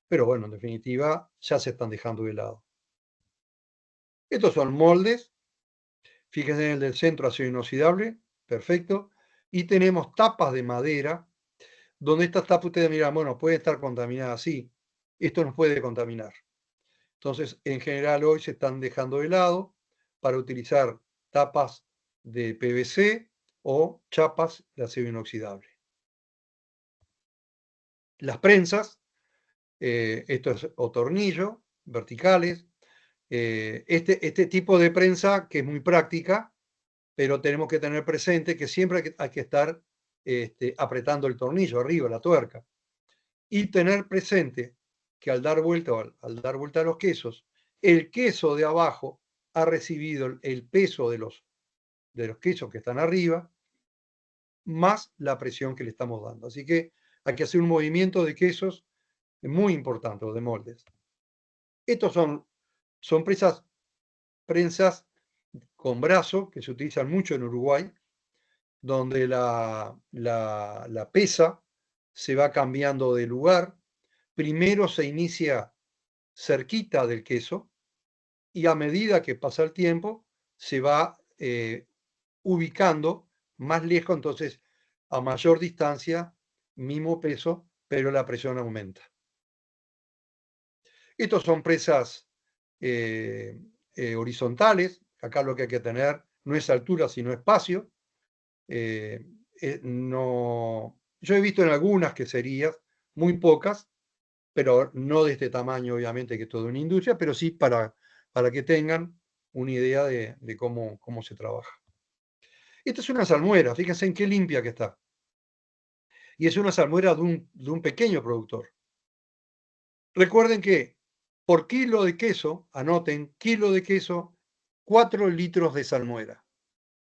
pero bueno, en definitiva ya se están dejando de lado. Estos son moldes, fíjense en el del centro, acero inoxidable, perfecto, y tenemos tapas de madera, donde estas tapas ustedes miran, bueno, puede estar contaminada, sí, esto nos puede contaminar. Entonces, en general hoy se están dejando de lado para utilizar tapas de PVC o chapas de acero inoxidable. Las prensas, esto es o tornillo, verticales. Este tipo de prensa que es muy práctica, pero tenemos que tener presente que siempre hay que estar apretando el tornillo arriba, la tuerca. Y tener presente que al dar vuelta a los quesos, el queso de abajo ha recibido el peso de los quesos que están arriba, más la presión que le estamos dando. Así que hay que hacer un movimiento de quesos muy importante, o de moldes. Estos son prensas con brazo, que se utilizan mucho en Uruguay, donde la pesa se va cambiando de lugar. Primero se inicia cerquita del queso y a medida que pasa el tiempo se va ubicando más lejos, entonces a mayor distancia, mismo peso, pero la presión aumenta. Estos son presas horizontales. Acá lo que hay que tener no es altura, sino espacio. No, yo he visto en algunas queserías, muy pocas, pero no de este tamaño, obviamente, que es toda una industria, pero sí para que tengan una idea de cómo se trabaja. Esta es una salmuera, fíjense en qué limpia que está. Y es una salmuera de un pequeño productor. Recuerden que por kilo de queso, anoten, kilo de queso, 4 litros de salmuera.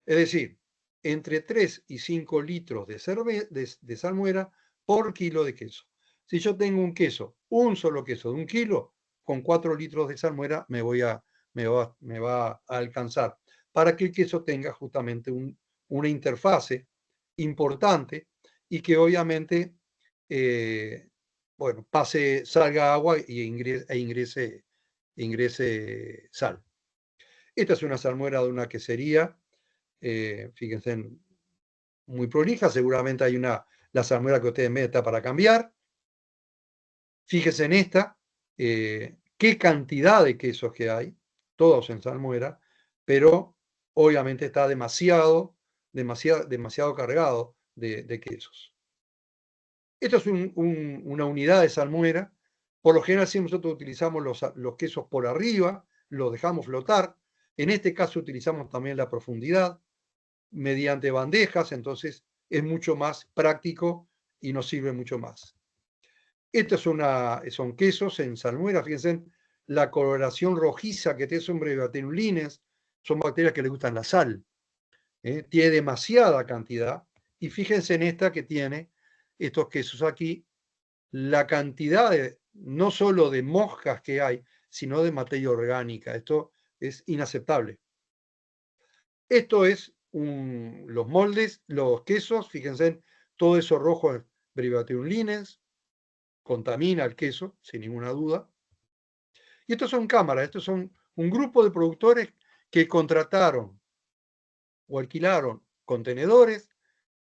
Es decir, entre 3 y 5 litros de salmuera por kilo de queso. Si yo tengo un solo queso de 1 kilo, con 4 litros de salmuera me va a alcanzar para que el queso tenga justamente una interfase importante y que obviamente salga agua e ingrese sal. Esta es una salmuera de una quesería. Fíjense, muy prolija, seguramente hay la salmuera que ustedes ven está para cambiar. Fíjense en esta, qué cantidad de quesos que hay, todos en salmuera, pero obviamente está demasiado cargado de quesos. Esto es una unidad de salmuera. Por lo general, si nosotros utilizamos los quesos por arriba, los dejamos flotar. En este caso utilizamos también la profundidad mediante bandejas, entonces es mucho más práctico y nos sirve mucho más. Estos son quesos en salmuera, fíjense, la coloración rojiza que tiene son brevatinulines, son bacterias que le gustan la sal. Tiene demasiada cantidad, y fíjense en esta que tiene estos quesos aquí, la cantidad no solo de moscas que hay, sino de materia orgánica. Esto es inaceptable. Esto es los moldes, los quesos, fíjense, todo eso rojo es Brevatium linens, contamina el queso, sin ninguna duda. Y estos son cámaras, estos son un grupo de productores que contrataron o alquilaron contenedores,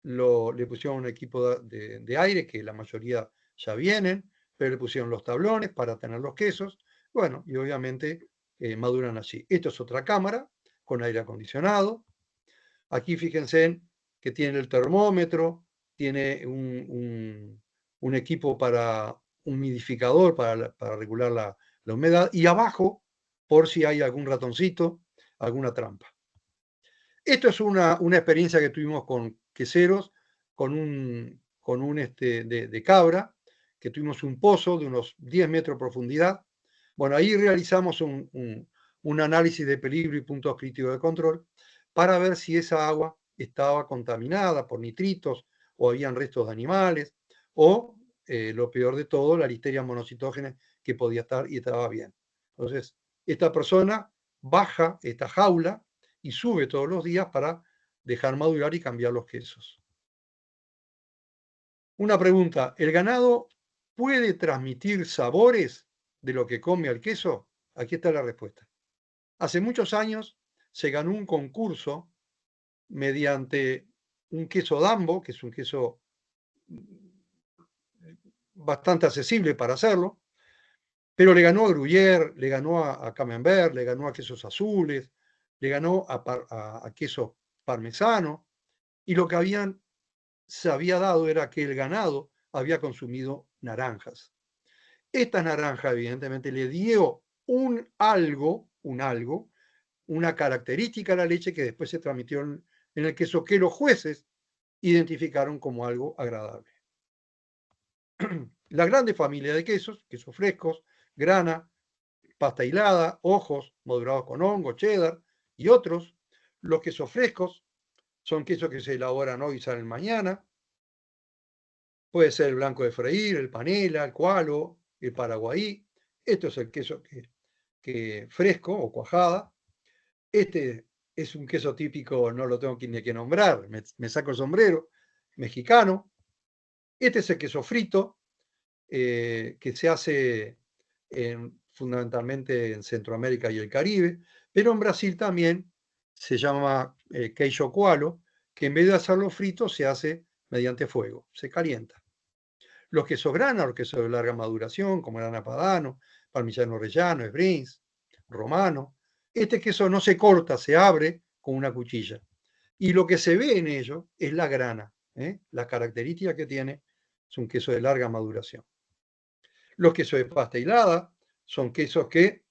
le pusieron un equipo de aire, que la mayoría ya vienen, pero le pusieron los tablones para tener los quesos, bueno, y obviamente maduran allí. Esto es otra cámara con aire acondicionado. Aquí fíjense que tiene el termómetro, tiene un equipo para humidificador para regular la humedad, y abajo, por si hay algún ratoncito, alguna trampa. Esto es una experiencia que tuvimos con queseros, con un de cabra, que tuvimos un pozo de unos 10 metros de profundidad. Bueno, ahí realizamos un análisis de peligro y puntos críticos de control para ver si esa agua estaba contaminada por nitritos o habían restos de animales, o lo peor de todo, la listeria monocitógena, que podía estar y estaba bien. Entonces, esta persona baja esta jaula y sube todos los días para dejar madurar y cambiar los quesos. Una pregunta, ¿el ganado puede transmitir sabores de lo que come al queso? Aquí está la respuesta. Hace muchos años se ganó un concurso mediante un queso Dambo, que es un queso bastante accesible para hacerlo, pero le ganó a Gruyère, le ganó a Camembert, le ganó a quesos azules, le ganó a queso parmesano, y lo que se había dado era que el ganado había consumido naranjas. Estas naranjas, evidentemente, le dio una característica a la leche que después se transmitió en el queso, que los jueces identificaron como algo agradable. La grande familia de quesos frescos, grana, pasta hilada, ojos, madurados con hongo, cheddar y otros. Los quesos frescos son quesos que se elaboran hoy y salen mañana. Puede ser el blanco de freír, el panela, el cualo, el paraguaí. Esto es el queso que fresco o cuajada. Este es un queso típico, no lo tengo ni que nombrar, me saco el sombrero, mexicano. Este es el queso frito, que se hace fundamentalmente en Centroamérica y el Caribe, pero en Brasil también se llama queijo coalho, que en vez de hacerlo frito se hace mediante fuego, se calienta. Los quesos grana, los quesos de larga maduración, como grana padano, parmigiano reggiano, Sbrinz, romano, este queso no se corta, se abre con una cuchilla. Y lo que se ve en ello es la grana, la característica que tiene es un queso de larga maduración. Los quesos de pasta hilada son quesos que,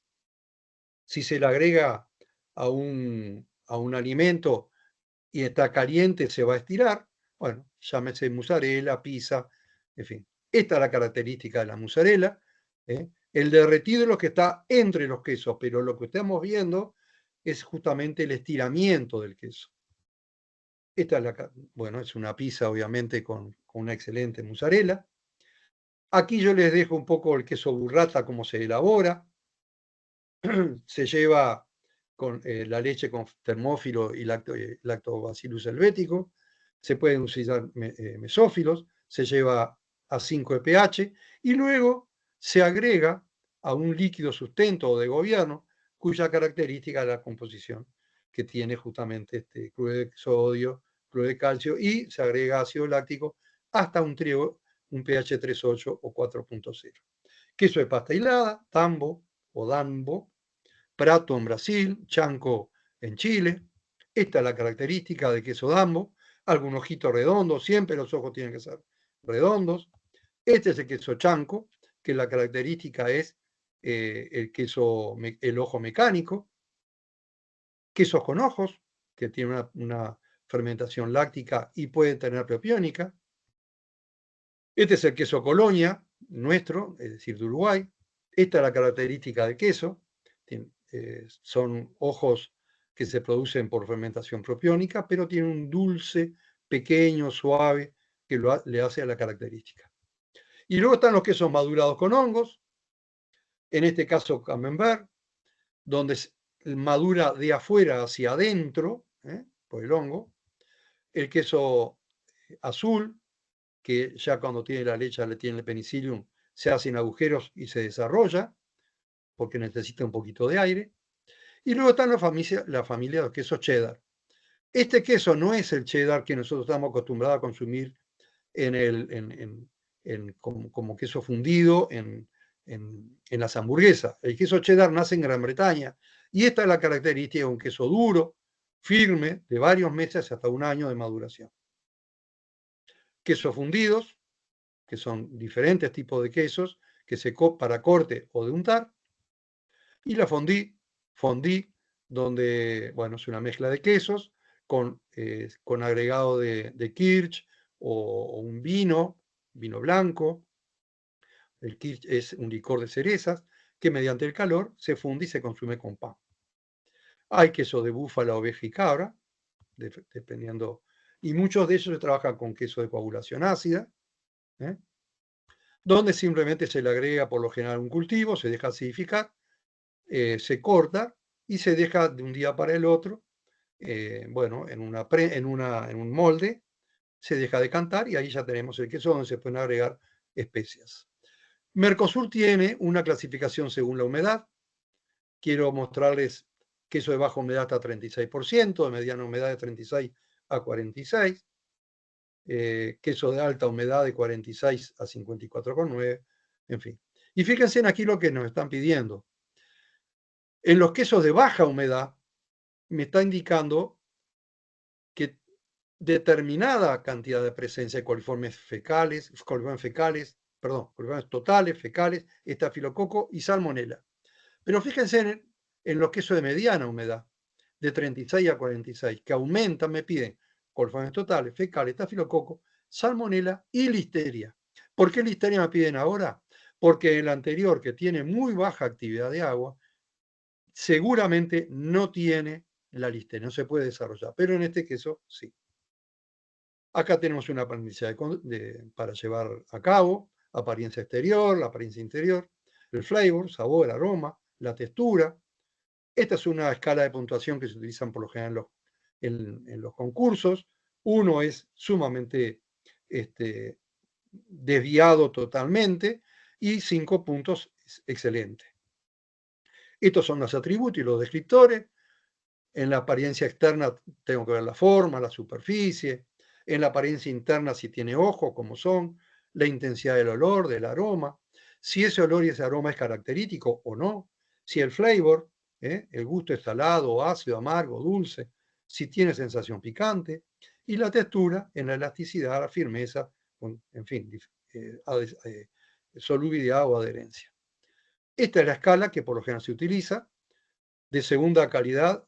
si se le agrega a un alimento y está caliente, se va a estirar. Bueno, llámese mozzarella, pizza, en fin. Esta es la característica de la mozzarella. El derretido es lo que está entre los quesos, pero lo que estamos viendo es justamente el estiramiento del queso. Esta es bueno, es una pizza, obviamente, con una excelente mozzarella. Aquí yo les dejo un poco el queso burrata, cómo se elabora. Se lleva con la leche con termófilo y lactobacillus helvético. Se pueden utilizar mesófilos, se lleva a 5 de pH y luego se agrega a un líquido sustento o de gobierno cuya característica es la composición que tiene justamente este cloruro de sodio, cloruro de calcio, y se agrega ácido láctico hasta un pH 3.8 o 4.0. Queso de pasta hilada, tambo o dambo, prato en Brasil, chanco en Chile. Esta es la característica del queso dambo. Algún ojito redondo, siempre los ojos tienen que ser redondos. Este es el queso chanco, que la característica es el ojo mecánico. Quesos con ojos, que tienen una fermentación láctica y pueden tener propiónica. Este es el queso Colonia, nuestro, es decir, de Uruguay. Esta es la característica del queso. Son ojos que se producen por fermentación propiónica, pero tienen un dulce pequeño, suave, que le hace a la característica. Y luego están los quesos madurados con hongos, en este caso Camembert, donde madura de afuera hacia adentro, por el hongo. El queso azul, que ya cuando tiene la leche, le tiene el penicillium, se hacen agujeros y se desarrolla, porque necesita un poquito de aire. Y luego está la familia de quesos cheddar. Este queso no es el cheddar que nosotros estamos acostumbrados a consumir como queso fundido en las hamburguesas. El queso cheddar nace en Gran Bretaña y esta es la característica de un queso duro, firme, de varios meses hasta un año de maduración. Quesos fundidos, que son diferentes tipos de quesos, que se para corte o de untar, y la fondue, donde, bueno, es una mezcla de quesos con agregado de kirsch o un vino blanco. El kirsch es un licor de cerezas que mediante el calor se funde y se consume con pan. Hay queso de búfala, oveja y cabra, dependiendo, y muchos de ellos se trabajan con queso de coagulación ácida, donde simplemente se le agrega por lo general un cultivo, se deja acidificar, se corta y se deja de un día para el otro, bueno, en un molde, se deja decantar y ahí ya tenemos el queso donde se pueden agregar especias. Mercosur tiene una clasificación según la humedad. Quiero mostrarles queso de baja humedad hasta 36%, de mediana humedad de 36 a 46, queso de alta humedad de 46 a 54,9, en fin. Y fíjense en aquí lo que nos están pidiendo. En los quesos de baja humedad me está indicando que determinada cantidad de presencia de coliformes totales, fecales, estafilococo y salmonela. Pero fíjense en los quesos de mediana humedad, de 36 a 46, que aumentan, me piden coliformes totales, fecales, estafilococo, salmonela y listeria. ¿Por qué listeria me piden ahora? Porque el anterior, que tiene muy baja actividad de agua, seguramente no tiene la listeria, no se puede desarrollar, pero en este queso sí. Acá tenemos una apariencia para llevar a cabo, apariencia exterior, la apariencia interior, el flavor, sabor, aroma, la textura. Esta es una escala de puntuación que se utilizan por lo general en los concursos. 1 es sumamente desviado totalmente y 5 puntos es excelente. Estos son los atributos y los descriptores. En la apariencia externa tengo que ver la forma, la superficie. En la apariencia interna si tiene ojo, como son, la intensidad del olor, del aroma, si ese olor y ese aroma es característico o no, si el flavor, el gusto es salado, ácido, amargo, dulce, si tiene sensación picante, y la textura en la elasticidad, la firmeza, en fin, solubilidad o adherencia. Esta es la escala que por lo general se utiliza, de segunda calidad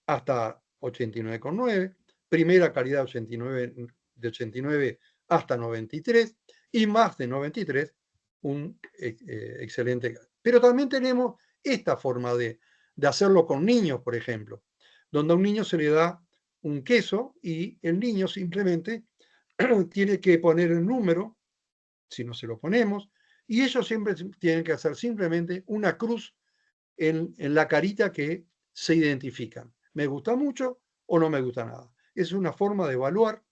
hasta 89,9, primera calidad 89, de 89 hasta 93 y más de 93, un excelente. Pero también tenemos esta forma de hacerlo con niños, por ejemplo, donde a un niño se le da un queso y el niño simplemente tiene que poner el número, si no se lo ponemos, y ellos siempre tienen que hacer simplemente una cruz en la carita que se identifican. ¿Me gusta mucho o no me gusta nada? Es una forma de evaluar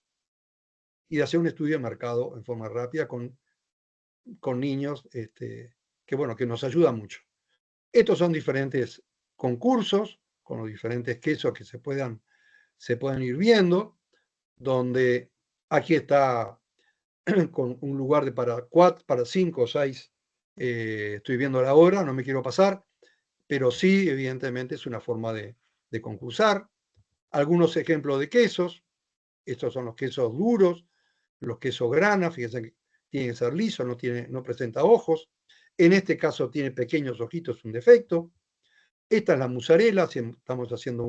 y de hacer un estudio de mercado en forma rápida con niños que, bueno, que nos ayuda mucho. Estos son diferentes concursos con los diferentes quesos que se puedan ir viendo, donde aquí está con un lugar para 5 o 6, estoy viendo la hora, no me quiero pasar, pero sí, evidentemente, es una forma de concursar. Algunos ejemplos de quesos, estos son los quesos duros, los quesos grana, fíjense que tiene que ser liso, no presenta ojos. En este caso tiene pequeños ojitos, un defecto. Esta es la mozzarella, estamos haciendo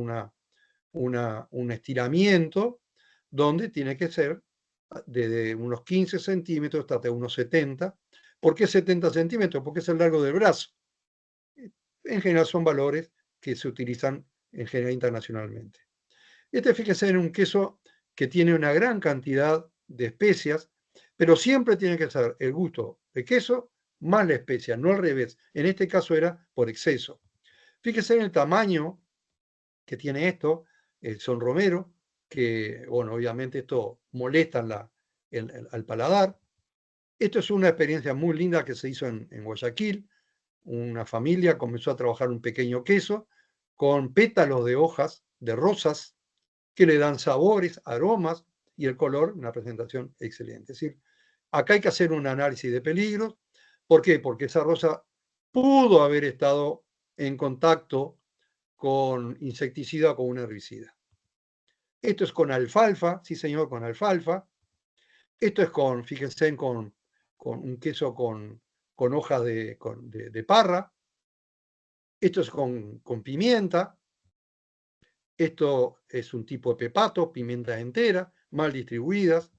un estiramiento donde tiene que ser de unos 15 centímetros hasta unos 70. ¿Por qué 70 centímetros? Porque es el largo del brazo. En general son valores que se utilizan en general internacionalmente. Fíjese en un queso que tiene una gran cantidad de especias, pero siempre tiene que ser el gusto de queso más la especia, no al revés. En este caso era por exceso. Fíjese en el tamaño que tiene esto, son romero, que, bueno, obviamente esto molesta al paladar. Esto es una experiencia muy linda que se hizo en Guayaquil. Una familia comenzó a trabajar un pequeño queso con pétalos de hojas de rosas que le dan sabores, aromas y el color, una presentación excelente. Es decir, acá hay que hacer un análisis de peligros. ¿Por qué? Porque esa rosa pudo haber estado en contacto con insecticida o con un herbicida. Esto es con alfalfa, sí señor, con alfalfa. Esto es con, fíjense, con un queso con hojas de parra. Esto es con pimienta. Esto es un tipo de pepato, pimientas enteras, mal distribuidas.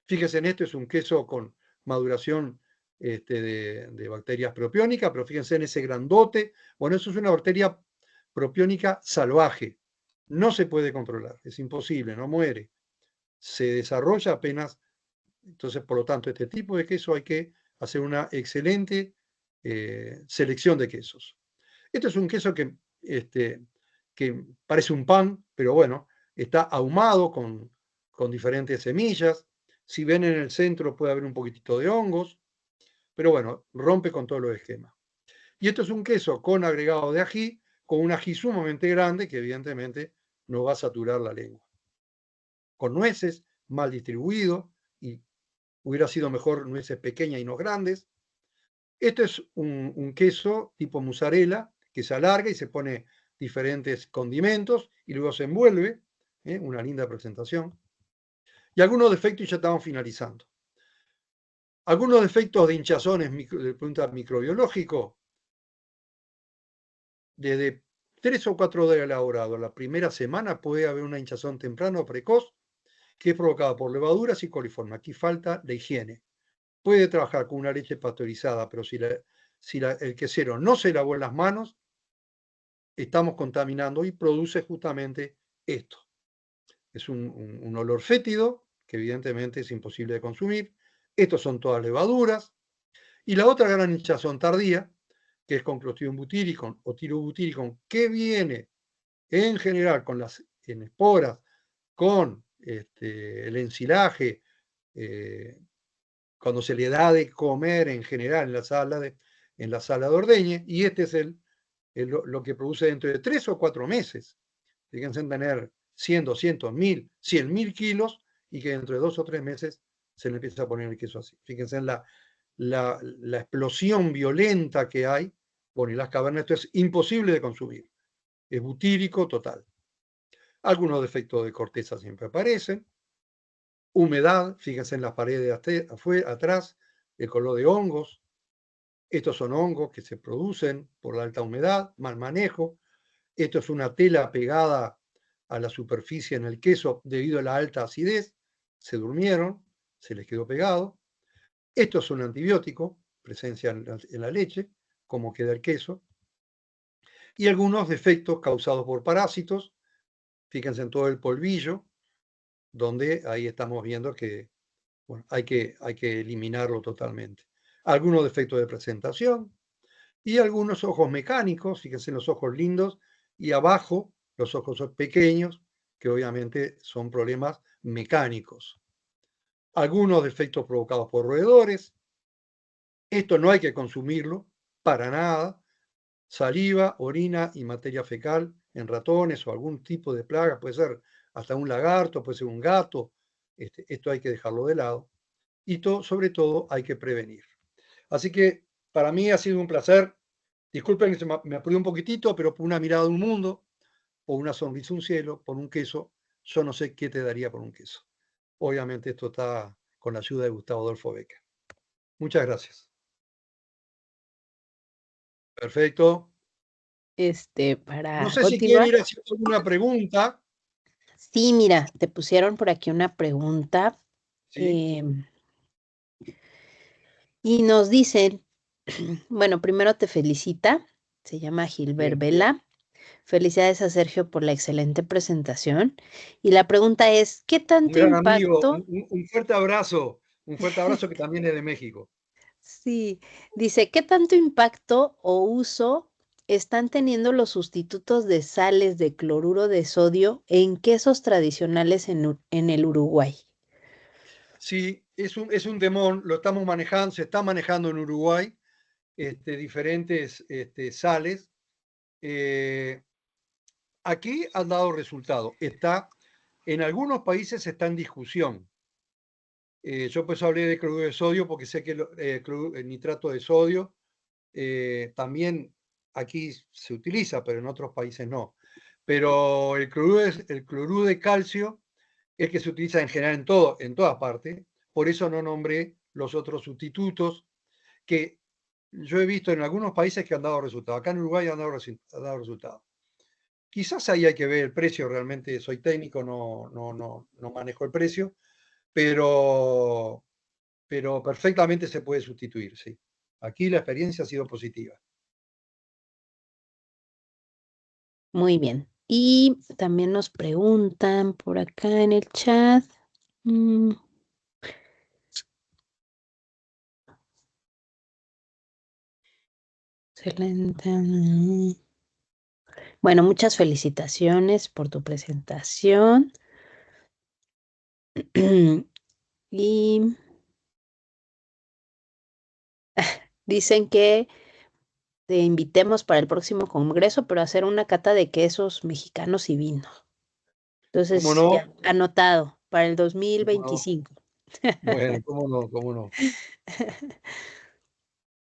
Fíjense en esto, es un queso con maduración de bacterias propiónicas, pero fíjense en ese grandote. Bueno, eso es una bacteria propiónica salvaje. No se puede controlar, es imposible, no muere. Se desarrolla apenas. Entonces, por lo tanto, este tipo de queso hay que hacer una excelente selección de quesos. Esto es un queso que parece un pan, pero bueno, está ahumado con diferentes semillas. Si ven en el centro puede haber un poquitito de hongos, pero bueno, rompe con todos los esquemas. Y esto es un queso con agregado de ají, con un ají sumamente grande que evidentemente no va a saturar la lengua. Con nueces, mal distribuido, y hubiera sido mejor nueces pequeñas y no grandes. Esto es un queso tipo mozzarella que se alarga y se pone diferentes condimentos y luego se envuelve, una linda presentación. Y algunos defectos, y ya estamos finalizando. Algunos defectos de hinchazones desde el punto de vista microbiológico, desde 3 o 4 días elaborado, la primera semana puede haber una hinchazón temprana o precoz que es provocada por levaduras y coliformes. Aquí falta la higiene. Puede trabajar con una leche pasteurizada, pero si el quesero no se lavó las manos, estamos contaminando y produce justamente esto. Es un olor fétido, que evidentemente es imposible de consumir. Estos son todas levaduras. Y la otra gran hinchazón tardía, que es con Clostridium butyricum o Tirobutyricum, que viene en general en esporas, con el ensilaje, cuando se le da de comer en general en la sala de ordeñe, y este es lo que produce dentro de 3 o 4 meses. Fíjense en tener 100, 200, 1000, 100.000 kilos y que dentro de 2 o 3 meses se le empieza a poner el queso así. Fíjense en la explosión violenta que hay. Bueno, y las cavernas, esto es imposible de consumir. Es butírico total. Algunos defectos de corteza siempre aparecen. Humedad, fíjense en las paredes atrás, el color de hongos. Estos son hongos que se producen por la alta humedad, mal manejo. Esto es una tela pegada a la superficie en el queso debido a la alta acidez. Se durmieron, se les quedó pegado. Esto es un antibiótico, presencia en la leche, como queda el queso. Y algunos defectos causados por parásitos. Fíjense en todo el polvillo, donde ahí estamos viendo que bueno, hay que eliminarlo totalmente. Algunos defectos de presentación y algunos ojos mecánicos, fíjense en los ojos lindos, y abajo los ojos son pequeños, que obviamente son problemas mecánicos. Algunos defectos provocados por roedores. Esto no hay que consumirlo para nada. Saliva, orina y materia fecal en ratones o algún tipo de plaga, puede ser hasta un lagarto, puede ser un gato. Esto hay que dejarlo de lado. Y sobre todo hay que prevenir. Así que para mí ha sido un placer. Disculpen que me apuré un poquitito, pero por una mirada de un mundo, por una sonrisa un cielo, por un queso, yo no sé qué te daría por un queso. Obviamente esto está con la ayuda de Gustavo Adolfo Becker. Muchas gracias. Perfecto. Para No sé si quiere continuar. ir haciendo alguna pregunta. Sí, mira, te pusieron por aquí una pregunta. Sí. Y nos dicen, bueno, primero te felicita, se llama Gilbert Bien, bien. Vela. Felicidades a Sergio por la excelente presentación. Y la pregunta es, ¿qué Un tanto gran amigo, impacto? un fuerte abrazo que también es de México. Sí, dice, ¿qué tanto impacto o uso están teniendo los sustitutos de sales de cloruro de sodio en quesos tradicionales en el Uruguay? Sí, es un temón, lo estamos manejando, se está manejando en Uruguay, diferentes sales. Aquí han dado resultado. En algunos países está en discusión. Yo pues hablé de cloruro de sodio porque sé que el nitrato de sodio también aquí se utiliza, pero en otros países no. Pero el cloruro de calcio es que se utiliza en general en todas partes. Por eso no nombré los otros sustitutos que yo he visto en algunos países que han dado resultados. Acá en Uruguay han dado resultados. Quizás ahí hay que ver el precio, realmente soy técnico, no manejo el precio, pero, pero perfectamente se puede sustituir, sí. Aquí la experiencia ha sido positiva. Muy bien. Y también nos preguntan por acá en el chat. mm, Excelente. Bueno, muchas felicitaciones por tu presentación. Y dicen que te invitemos para el próximo congreso, pero a hacer una cata de quesos mexicanos y vino. ¿Cómo Entonces, no? ya anotado para el ¿Cómo no? 2025. Bueno, ¿cómo no? ¿Cómo no?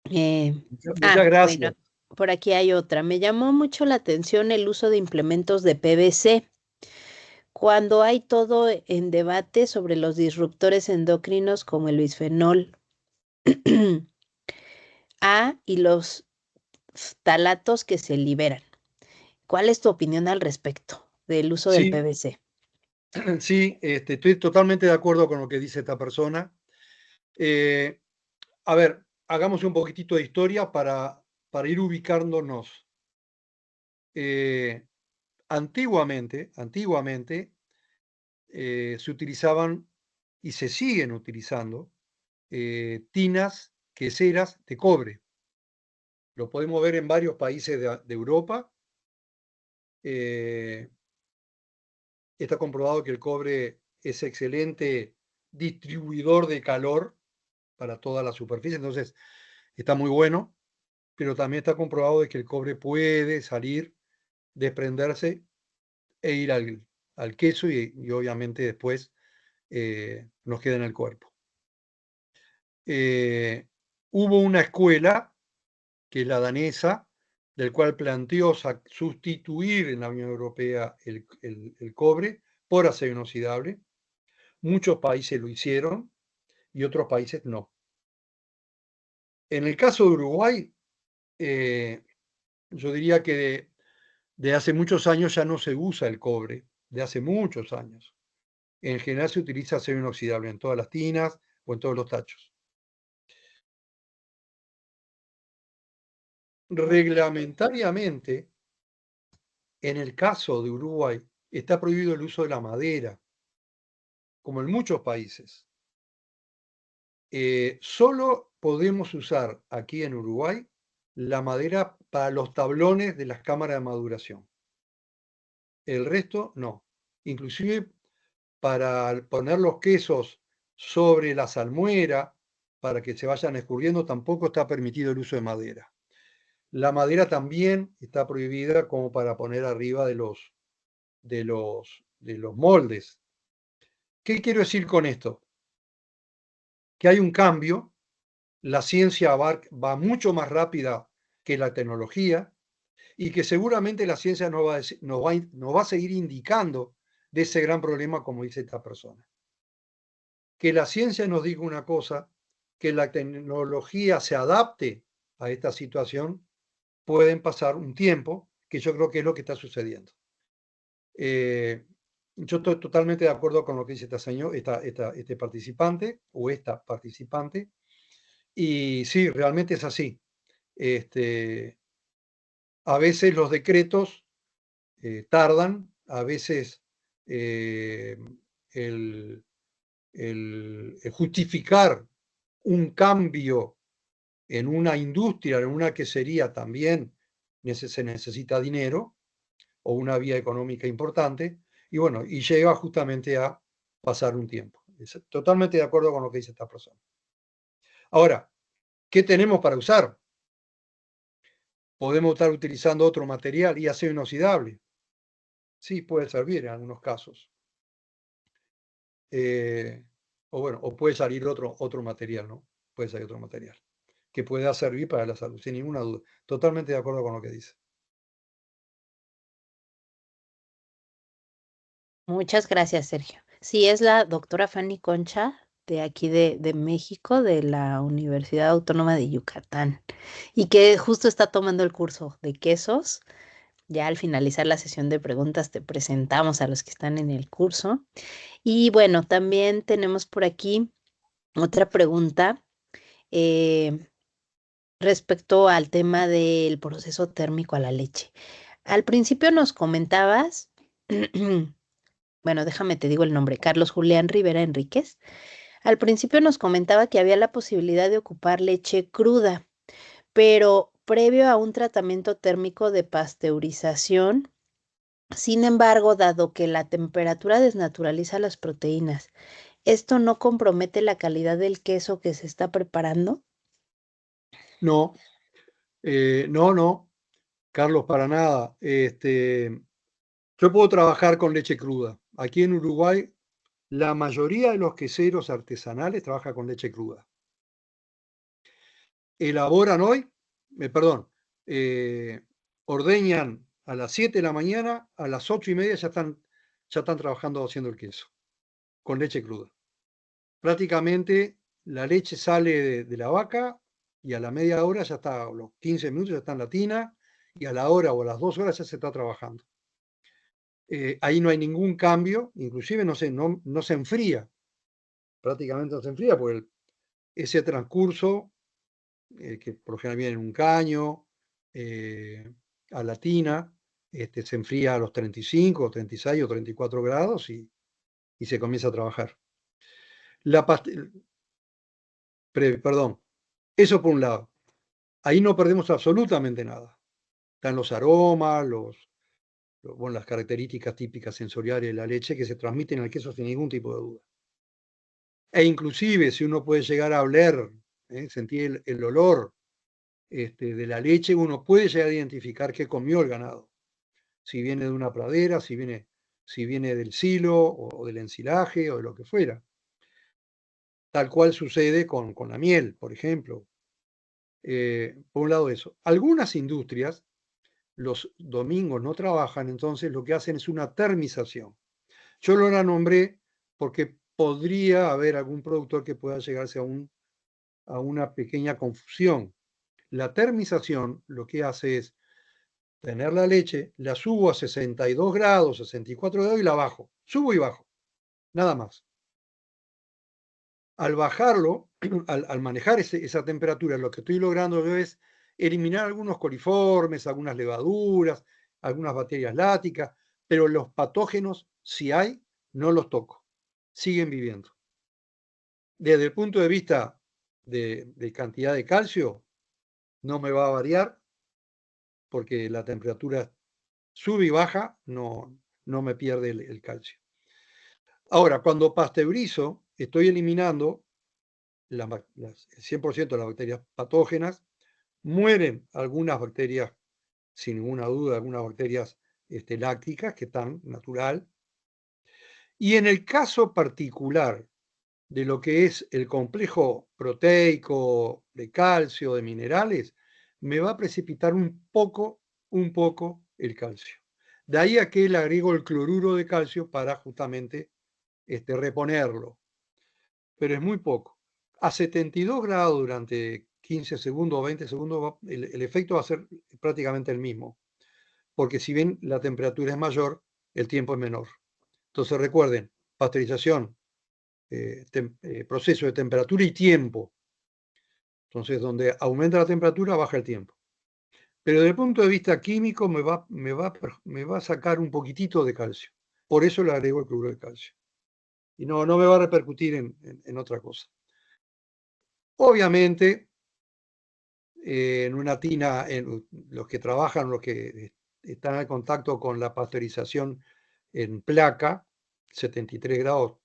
Muchas Bueno, gracias. por aquí hay otra. Me llamó mucho la atención el uso de implementos de PVC. Cuando hay todo en debate sobre los disruptores endocrinos como el bisfenol A y los ftalatos que se liberan. ¿Cuál es tu opinión al respecto del uso del Sí, PVC? sí, estoy totalmente de acuerdo con lo que dice esta persona. Eh, a ver, hagamos un poquitito de historia para ir ubicándonos. Antiguamente se utilizaban y se siguen utilizando tinas queseras de cobre. Lo podemos ver en varios países de Europa. Eh, Está comprobado que el cobre es excelente distribuidor de calor para toda la superficie, entonces está muy bueno, pero también está comprobado de que el cobre puede salir, desprenderse e ir al queso y obviamente después nos queda en el cuerpo. Hubo una escuela, que es la danesa, del cual planteó sustituir en la Unión Europea el cobre por acero inoxidable. Muchos países lo hicieron y otros países no. En el caso de Uruguay, yo diría que de hace muchos años ya no se usa el cobre, de hace muchos años. En general se utiliza acero inoxidable en todas las tinas o en todos los tachos. Reglamentariamente, en el caso de Uruguay, está prohibido el uso de la madera, como en muchos países. Solo podemos usar aquí en Uruguay la madera para los tablones de las cámaras de maduración. El resto no. Inclusive para poner los quesos sobre la salmuera, para que se vayan escurriendo, tampoco está permitido el uso de madera. La madera también está prohibida como para poner arriba de los moldes. ¿Qué quiero decir con esto? Que hay un cambio, la ciencia va mucho más rápida que la tecnología y que seguramente la ciencia nos va a seguir indicando de ese gran problema, como dice esta persona. Que la ciencia nos diga una cosa, que la tecnología se adapte a esta situación, pueden pasar un tiempo, que yo creo que es lo que está sucediendo. Yo estoy totalmente de acuerdo con lo que dice este participante o esta participante, y sí, realmente es así. A veces los decretos tardan, a veces eh, el, el justificar un cambio en una industria, en una quesería también, se necesita dinero o una vía económica importante, y bueno, y llega justamente a pasar un tiempo. Totalmente de acuerdo con lo que dice esta persona. Ahora, ¿qué tenemos para usar? Podemos estar utilizando otro material y acero inoxidable. Sí, puede servir en algunos casos. O bueno, o puede salir otro material, ¿no? Puede salir otro material que pueda servir para la salud, sin ninguna duda. Totalmente de acuerdo con lo que dice. Muchas gracias, Sergio. Sí, es la doctora Fanny Concha de aquí de México, de la Universidad Autónoma de Yucatán, y que justo está tomando el curso de quesos. Ya al finalizar la sesión de preguntas te presentamos a los que están en el curso. Y bueno, también tenemos por aquí otra pregunta eh, respecto al tema del proceso térmico a la leche. Al principio nos comentabas, bueno, déjame te digo el nombre, Carlos Julián Rivera Enríquez. Al principio nos comentaba que había la posibilidad de ocupar leche cruda, pero previo a un tratamiento térmico de pasteurización. Sin embargo, dado que la temperatura desnaturaliza las proteínas, ¿esto no compromete la calidad del queso que se está preparando? No, no, Carlos, para nada. Yo puedo trabajar con leche cruda. Aquí en Uruguay, la mayoría de los queseros artesanales trabaja con leche cruda. Elaboran hoy, ordeñan a las 7 de la mañana, a las 8:30 ya están trabajando haciendo el queso, con leche cruda. Prácticamente la leche sale de la vaca y a la media hora ya está, a los 15 minutos ya está en la tina, y a la hora o a las 2 horas ya se está trabajando. Ahí no hay ningún cambio, inclusive no se enfría, prácticamente no se enfría, porque ese transcurso, que por lo general viene en un caño, a la tina, se enfría a los 35, 36 o 34 grados y se comienza a trabajar. Perdón, eso por un lado. Ahí no perdemos absolutamente nada. Están los aromas, las características típicas sensoriales de la leche que se transmiten al queso sin ningún tipo de duda. E inclusive si uno puede llegar a oler, sentir el olor de la leche, uno puede llegar a identificar qué comió el ganado. Si viene de una pradera, si viene del silo o del ensilaje o de lo que fuera. Tal cual sucede con la miel, por ejemplo. Por un lado eso. Algunas industrias los domingos no trabajan, entonces lo que hacen es una termización. Yo lo la nombré porque podría haber algún productor que pueda llegarse a una pequeña confusión. La termización lo que hace es tener la leche, la subo a 62 grados, 64 grados y la bajo. Subo y bajo, nada más. Al bajarlo, al manejar esa temperatura, lo que estoy logrando yo es eliminar algunos coliformes, algunas levaduras, algunas bacterias lácticas, pero los patógenos, si hay, no los toco. Siguen viviendo. Desde el punto de vista de cantidad de calcio, no me va a variar porque la temperatura sube y baja, no me pierde el calcio. Ahora, cuando pasteurizo, estoy eliminando el 100% de las bacterias patógenas, mueren algunas bacterias, sin ninguna duda, algunas bacterias lácticas, que están natural. Y en el caso particular de lo que es el complejo proteico de calcio, de minerales, me va a precipitar un poco el calcio. De ahí a que le agrego el cloruro de calcio para justamente reponerlo. Pero es muy poco. A 72 grados durante 15 segundos o 20 segundos, el efecto va a ser prácticamente el mismo. Porque si bien la temperatura es mayor, el tiempo es menor. Entonces recuerden, pasteurización, proceso de temperatura y tiempo. Entonces, donde aumenta la temperatura, baja el tiempo. Pero desde el punto de vista químico me va a sacar un poquitito de calcio. Por eso le agrego el cloruro de calcio. Y no me va a repercutir en otra cosa. Obviamente, en una tina, los que trabajan, los que están en contacto con la pasteurización en placa, 73 grados,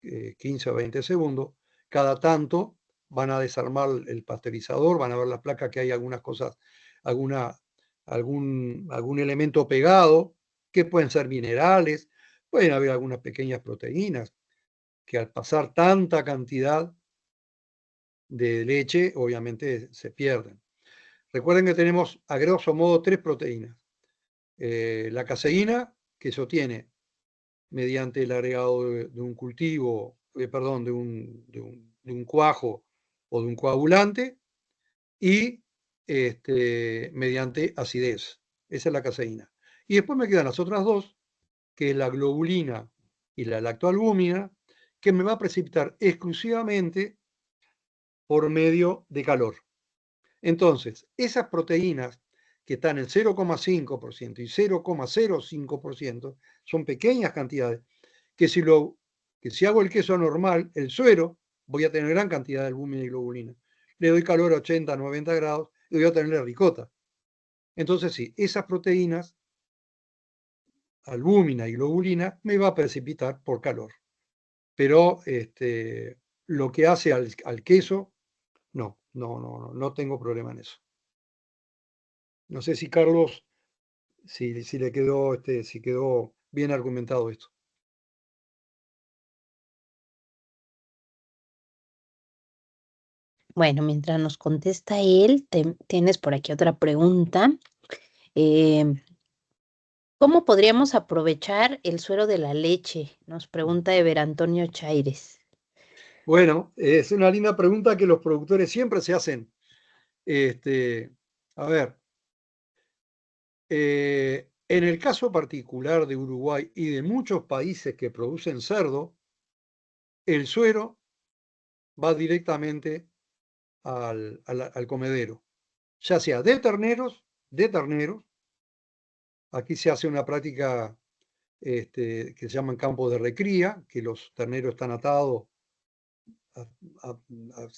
15 o 20 segundos, cada tanto van a desarmar el pasteurizador, van a ver la placa que hay algunas cosas, algún elemento pegado, que pueden ser minerales, pueden haber algunas pequeñas proteínas, que al pasar tanta cantidad de leche, obviamente se pierden. Recuerden que tenemos a grosso modo 3 proteínas. La caseína, que se obtiene mediante el agregado de un cultivo, perdón, de un cuajo o de un coagulante, y mediante acidez. Esa es la caseína. Y después me quedan las otras dos, que es la globulina y la lactoalbúmina, que me va a precipitar exclusivamente por medio de calor. Entonces, esas proteínas que están en 0,5% y 0,05% son pequeñas cantidades que si hago el queso normal, el suero, voy a tener gran cantidad de albúmina y globulina. Le doy calor a 80, 90 grados y voy a tener la ricota. Entonces, sí, esas proteínas, albúmina y globulina, me va a precipitar por calor. Pero lo que hace al queso, no tengo problema en eso. No sé si Carlos, si le quedó, si quedó bien argumentado esto. Bueno, mientras nos contesta él, tienes por aquí otra pregunta. ¿Cómo podríamos aprovechar el suero de la leche? Nos pregunta Ever Antonio Chaires. Bueno, es una linda pregunta que los productores siempre se hacen. A ver, en el caso particular de Uruguay y de muchos países que producen cerdo, el suero va directamente al comedero, ya sea de terneros, aquí se hace una práctica que se llaman campos de recría, que los terneros están atados a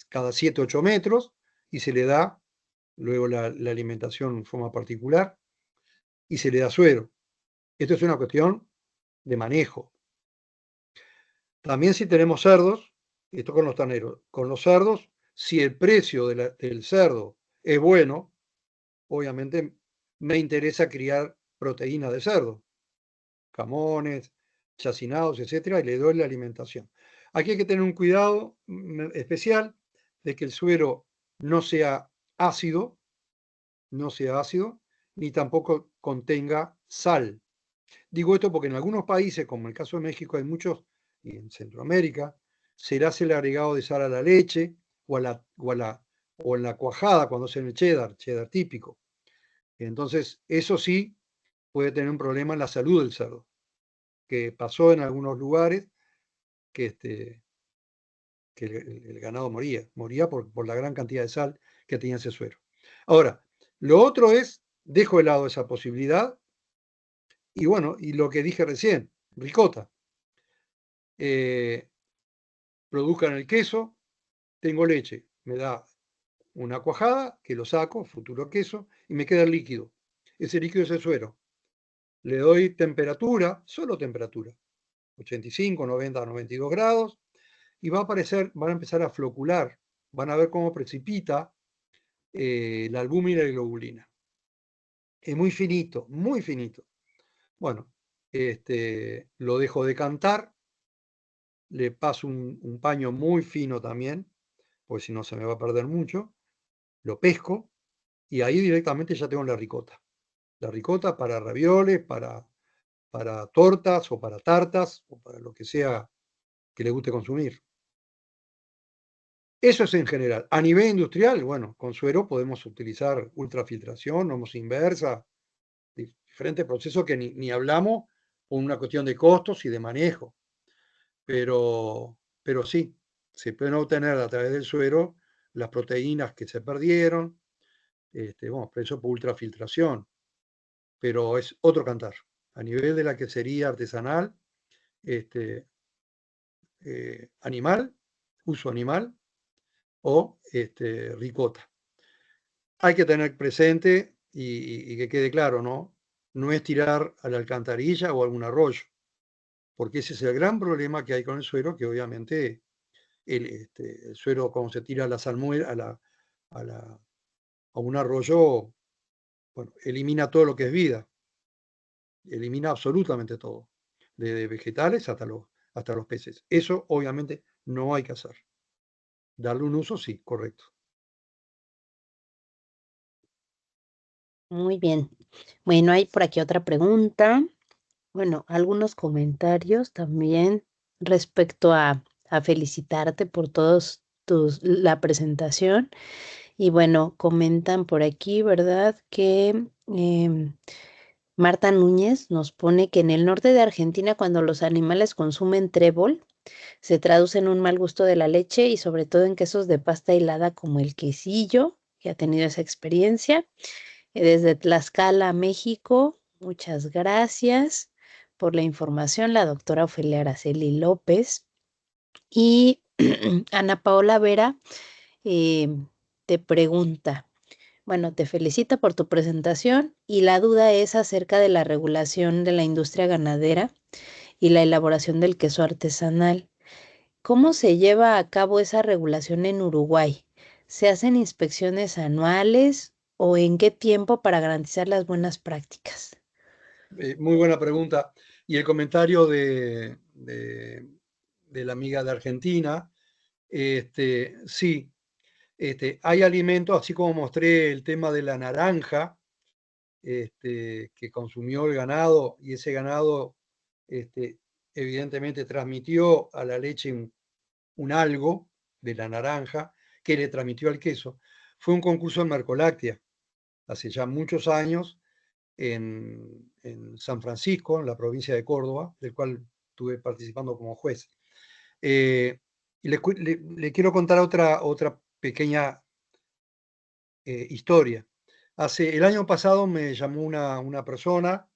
cada 7, 8 metros y se le da luego la alimentación en forma particular y se le da suero. Esto es una cuestión de manejo. También si tenemos cerdos, esto con los terneros, con los cerdos, si el precio del cerdo es bueno, obviamente me interesa criar proteína de cerdo, camones, chacinados, etcétera, y le doy la alimentación. Aquí hay que tener un cuidado especial de que el suero no sea ácido, ni tampoco contenga sal. Digo esto porque en algunos países, como el caso de México, hay muchos, y en Centroamérica, se le hace el agregado de sal a la leche o en la cuajada cuando hacen el cheddar típico. Entonces, eso sí puede tener un problema en la salud del cerdo, que pasó en algunos lugares que el ganado moría por la gran cantidad de sal que tenía ese suero. Ahora, lo otro es, dejo de lado esa posibilidad, y bueno, y lo que dije recién, ricota. Produzcan el queso, tengo leche, me da una cuajada, que lo saco, futuro queso, y me queda el líquido. Ese líquido es el suero. Le doy temperatura, solo temperatura, 85, 90, 92 grados, y van a empezar a flocular, van a ver cómo precipita la albúmina y la globulina. Es muy finito, muy finito. Bueno, lo dejo decantar, le paso un paño muy fino también, porque si no se me va a perder mucho, lo pesco y ahí directamente ya tengo la ricota. La ricota para ravioles, para tortas o para tartas o para lo que sea que le guste consumir. Eso es en general. A nivel industrial, bueno, con suero podemos utilizar ultrafiltración, osmosis inversa, diferentes procesos que ni hablamos por una cuestión de costos y de manejo. Pero sí, se pueden obtener a través del suero las proteínas que se perdieron, bueno, por eso por ultrafiltración, pero es otro cantar. A nivel de la quesería artesanal, animal, uso animal o ricota. hay que tener presente y que quede claro, ¿no? No es tirar a la alcantarilla o a algún arroyo, porque ese es el gran problema que hay con el suero, que obviamente el suero, cuando se tira a la salmuera, a un arroyo, bueno, elimina todo lo que es vida, elimina absolutamente todo, desde vegetales hasta los peces. Eso obviamente no hay que hacer. Darle un uso, sí, correcto. Muy bien. Bueno, hay por aquí otra pregunta. Bueno, algunos comentarios también respecto a felicitarte por la presentación. Y bueno, comentan por aquí, ¿verdad? Que Marta Núñez nos pone que en el norte de Argentina, cuando los animales consumen trébol, se traduce en un mal gusto de la leche y sobre todo en quesos de pasta hilada como el quesillo, que ha tenido esa experiencia. Desde Tlaxcala, México, muchas gracias por la información, la doctora Ofelia Araceli López. Y Ana Paola Vera eh, te pregunta, bueno, te felicita por tu presentación y la duda es acerca de la regulación de la industria ganadera y la elaboración del queso artesanal. ¿Cómo se lleva a cabo esa regulación en Uruguay? ¿Se hacen inspecciones anuales o en qué tiempo para garantizar las buenas prácticas? Muy buena pregunta. Y el comentario de la amiga de Argentina, sí, hay alimentos, así como mostré el tema de la naranja, que consumió el ganado y ese ganado evidentemente transmitió a la leche un algo de la naranja que le transmitió al queso. Fue un concurso en Mercoláctea, hace ya muchos años, en San Francisco, en la provincia de Córdoba, del cual estuve participando como juez. Y le quiero contar otra pequeña historia. El año pasado me llamó una persona,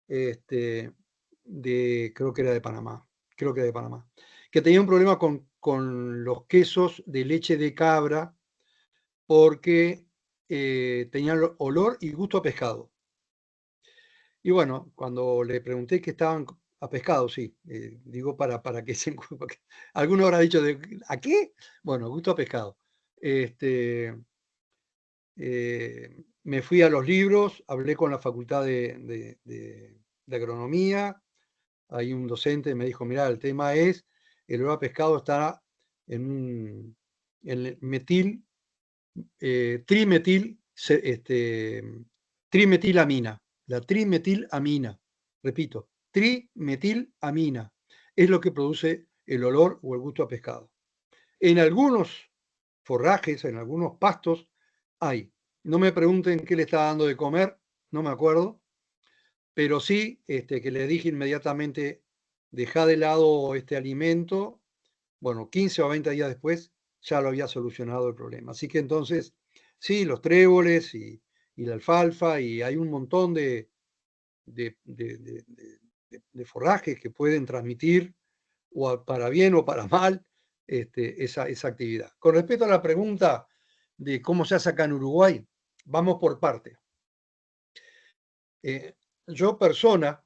creo que era de Panamá, que tenía un problema con los quesos de leche de cabra porque tenían olor y gusto a pescado. Y bueno, cuando le pregunté que estaban a pescado, sí, digo para que se... porque alguno habrá dicho, ¿a qué? Bueno, gusto a pescado. Me fui a los libros, hablé con la Facultad de Agronomía, hay un docente me dijo, mirá, el tema es, el olor a pescado está en el metil, trimetilamina, la trimetilamina, repito, trimetilamina, es lo que produce el olor o el gusto a pescado. En algunos forrajes, en algunos pastos, hay. No me pregunten qué le está dando de comer, no me acuerdo, pero sí que le dije inmediatamente, dejá de lado este alimento. Bueno, 15 o 20 días después ya lo había solucionado el problema. Así que entonces, sí, los tréboles y la alfalfa, y hay un montón de forrajes que pueden transmitir, o para bien o para mal, esa actividad. Con respecto a la pregunta de cómo se hace acá en Uruguay, vamos por parte. Yo, persona,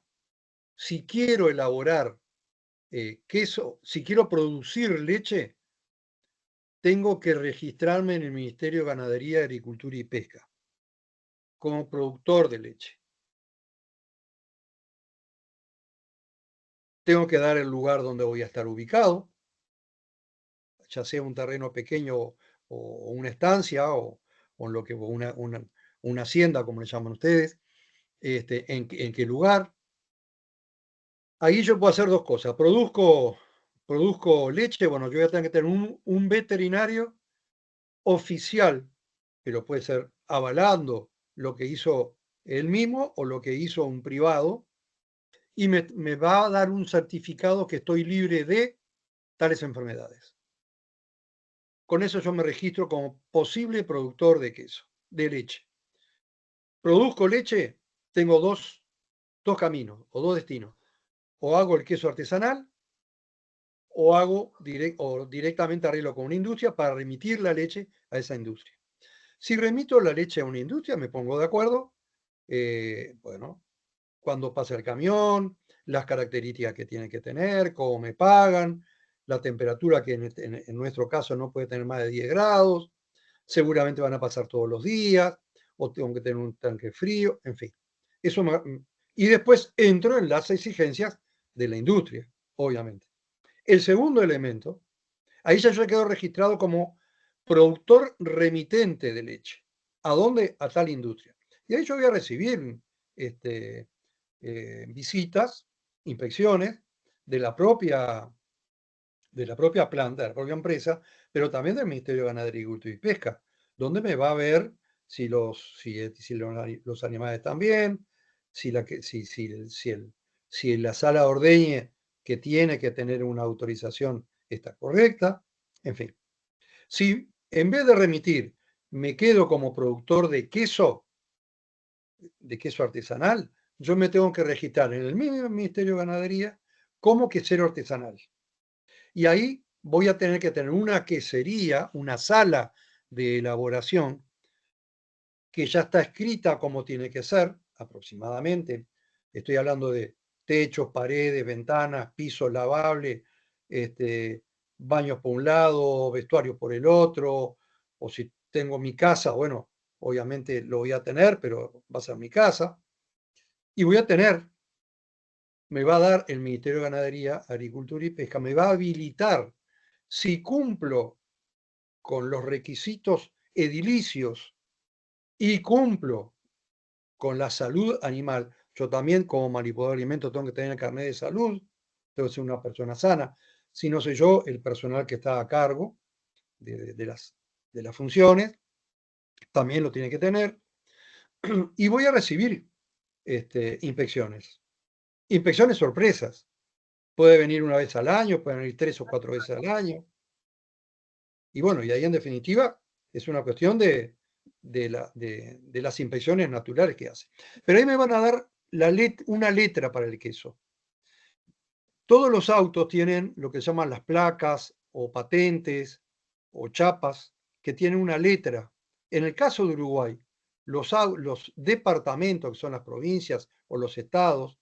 si quiero elaborar queso, si quiero producir leche, tengo que registrarme en el Ministerio de Ganadería, Agricultura y Pesca como productor de leche. Tengo que dar el lugar donde voy a estar ubicado, ya sea un terreno pequeño o una estancia o una hacienda, como le llaman ustedes, en qué lugar. Ahí yo puedo hacer dos cosas. Produzco leche, bueno, yo voy a tener que tener un veterinario oficial, pero puede ser avalando lo que hizo él mismo o lo que hizo un privado, y me va a dar un certificado que estoy libre de tales enfermedades. Con eso yo me registro como posible productor de queso, de leche. Produzco leche, tengo dos caminos o dos destinos. O hago el queso artesanal o directamente arreglo con una industria para remitir la leche a esa industria. Si remito la leche a una industria, me pongo de acuerdo, bueno, cuándo pasa el camión, las características que tiene que tener, cómo me pagan, la temperatura que en nuestro caso no puede tener más de 10 grados, seguramente van a pasar todos los días, o tengo que tener un tanque frío, en fin. Eso y después entro en las exigencias de la industria, obviamente. El segundo elemento, ahí ya yo quedo registrado como productor remitente de leche. ¿A dónde? A tal industria. Y ahí yo voy a recibir visitas, inspecciones de la propia planta, de la propia empresa, pero también del Ministerio de Ganadería, Agricultura y Pesca, donde me va a ver si los animales están bien, si la sala de ordeñe que tiene que tener una autorización está correcta, en fin. Si en vez de remitir me quedo como productor de queso artesanal, yo me tengo que registrar en el mismo Ministerio de Ganadería como quesero artesanal. Y ahí voy a tener que tener una quesería, una sala de elaboración que ya está escrita como tiene que ser, aproximadamente. Estoy hablando de techos, paredes, ventanas, pisos lavables, baños por un lado, vestuarios por el otro, o si tengo mi casa, bueno, obviamente lo voy a tener, pero va a ser mi casa. Y voy a tener, me va a dar el Ministerio de Ganadería, Agricultura y Pesca, me va a habilitar, si cumplo con los requisitos edilicios y cumplo con la salud animal, yo también como manipulador de alimentos tengo que tener el carnet de salud, tengo que ser una persona sana, si no soy yo, el personal que está a cargo de las funciones, también lo tiene que tener, y voy a recibir inspecciones sorpresas. Puede venir una vez al año, puede venir 3 o 4 veces al año. Y bueno, y ahí en definitiva es una cuestión de las inspecciones naturales que hace. Pero ahí me van a dar una letra para el queso. Todos los autos tienen lo que se llaman las placas o patentes o chapas que tienen una letra. En el caso de Uruguay, los departamentos, que son las provincias o los estados,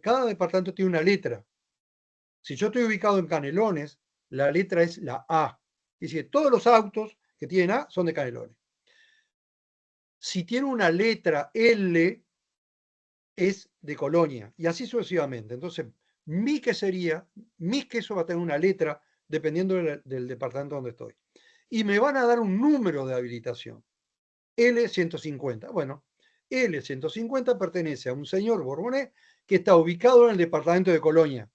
cada departamento tiene una letra. Si yo estoy ubicado en Canelones, la letra es la A. Es decir, todos los autos que tienen A son de Canelones. Si tiene una letra L, es de Colonia, y así sucesivamente. Entonces, mi queso va a tener una letra dependiendo del departamento donde estoy. Y me van a dar un número de habilitación, L150. Bueno, L150 pertenece a un señor Borbonés que está ubicado en el departamento de Colonia.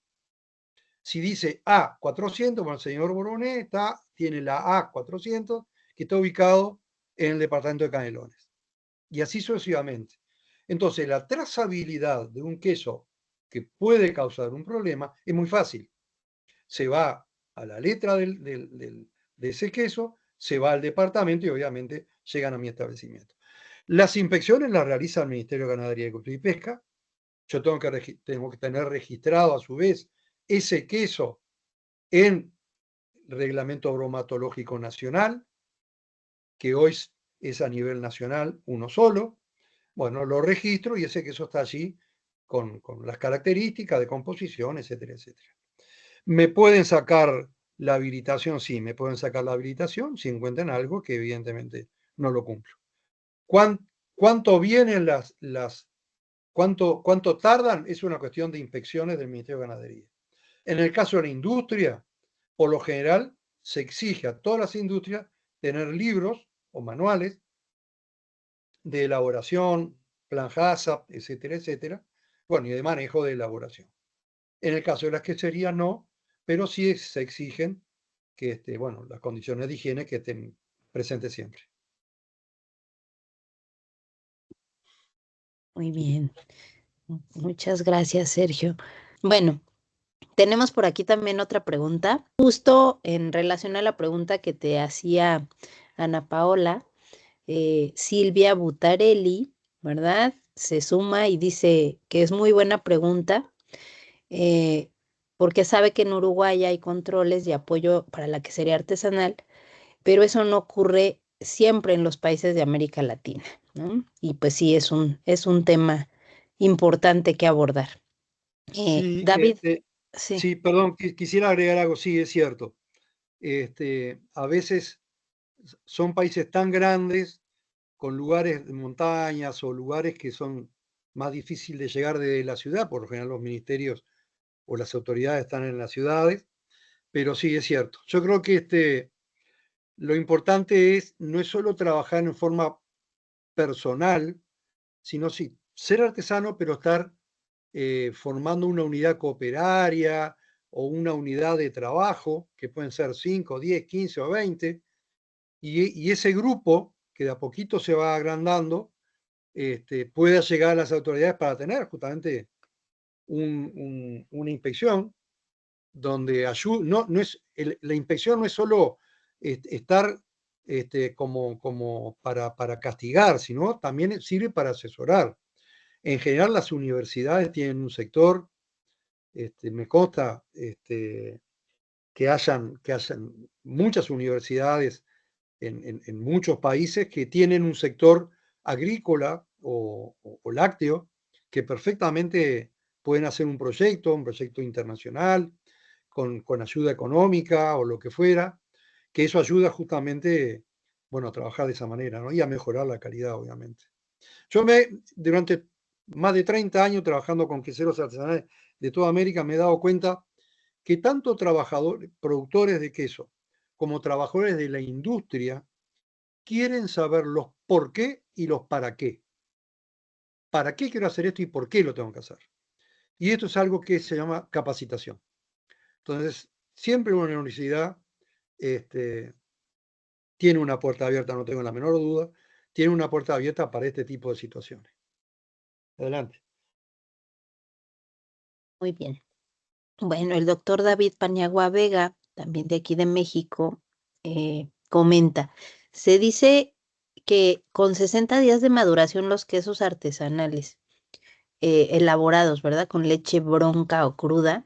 Si dice A400, bueno, el señor Borbonés tiene la A400 que está ubicado en el departamento de Canelones. Y así sucesivamente. Entonces, la trazabilidad de un queso que puede causar un problema es muy fácil. Se va a la letra de ese queso, se va al departamento y obviamente llegan a mi establecimiento. Las inspecciones las realiza el Ministerio de Ganadería, Agricultura y Pesca. Yo tengo que tener registrado a su vez ese queso en Reglamento Bromatológico Nacional, que hoy es a nivel nacional uno solo. Bueno, lo registro y ese queso está allí con las características de composición, etcétera, etcétera. ¿Me pueden sacar la habilitación? Sí, me pueden sacar la habilitación si encuentran algo que evidentemente no lo cumplo. ¿Cuánto vienen cuánto tardan? Es una cuestión de inspecciones del Ministerio de Ganadería. En el caso de la industria, por lo general, se exige a todas las industrias tener libros o manuales de elaboración, plan HACCP, etcétera, etcétera, bueno, y de manejo de elaboración. En el caso de las queserías no, pero sí se exigen que bueno, las condiciones de higiene que estén presentes siempre. Muy bien. Muchas gracias, Sergio. Bueno, tenemos por aquí también otra pregunta, justo en relación a la pregunta que te hacía Ana Paola. Silvia Butarelli, ¿verdad? Se suma y dice que es muy buena pregunta, porque sabe que en Uruguay hay controles de apoyo para la quesería artesanal, pero eso no ocurre siempre en los países de América Latina, ¿no? Y pues sí, es un tema importante que abordar. Sí, David, sí. sí, perdón, quisiera agregar algo, sí, es cierto. A veces son países tan grandes, con lugares de montañas o lugares que son más difíciles de llegar de la ciudad, por lo general los ministerios o las autoridades están en las ciudades, pero sí, es cierto. Yo creo que lo importante no es solo trabajar en forma personal, sino sí, ser artesano, pero estar formando una unidad cooperaria o una unidad de trabajo, que pueden ser 5, 10, 15 o 20, y ese grupo, que de a poquito se va agrandando, pueda llegar a las autoridades para tener justamente una inspección donde ayuda, no es, la inspección no es solo estar como para castigar, sino también sirve para asesorar. En general, las universidades tienen un sector, me consta que hayan muchas universidades en muchos países que tienen un sector agrícola o lácteo que perfectamente pueden hacer un proyecto internacional, con ayuda económica o lo que fuera, que eso ayuda justamente, bueno, a trabajar de esa manera, ¿no? Y a mejorar la calidad, obviamente. Durante más de 30 años trabajando con queseros artesanales de toda América, me he dado cuenta que tanto trabajadores, productores de queso, como trabajadores de la industria, quieren saber los por qué y los para qué. ¿Para qué quiero hacer esto y por qué lo tengo que hacer? Y esto es algo que se llama capacitación. Entonces, siempre una universidad tiene una puerta abierta, no tengo la menor duda, tiene una puerta abierta para este tipo de situaciones. Adelante. Muy bien. Bueno, el doctor David Paniagua Vega, también de aquí de México, comenta, se dice que con 60 días de maduración los quesos artesanales elaborados, ¿verdad? Con leche bronca o cruda,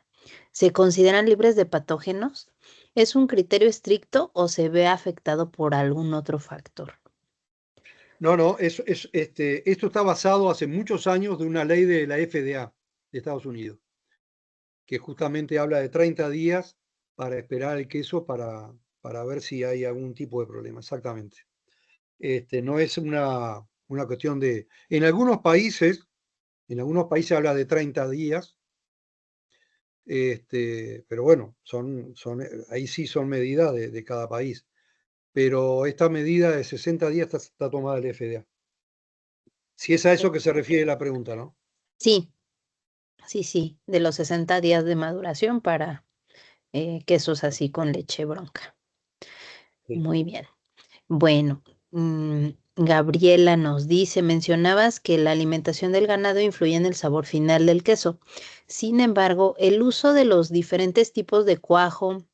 ¿se consideran libres de patógenos? ¿Es un criterio estricto o se ve afectado por algún otro factor? No, esto está basado hace muchos años de una ley de la FDA de Estados Unidos, que justamente habla de 30 días para esperar el queso para ver si hay algún tipo de problema. Exactamente. No es una cuestión de... En algunos países habla de 30 días, pero bueno, ahí sí son medidas de cada país. Pero esta medida de 60 días está tomada del FDA. Si es a eso que se refiere la pregunta, ¿no? Sí, sí, de los 60 días de maduración para quesos así con leche bronca. Sí. Muy bien. Bueno, Gabriela nos dice, mencionabas que la alimentación del ganado influye en el sabor final del queso. Sin embargo, el uso de los diferentes tipos de cuajo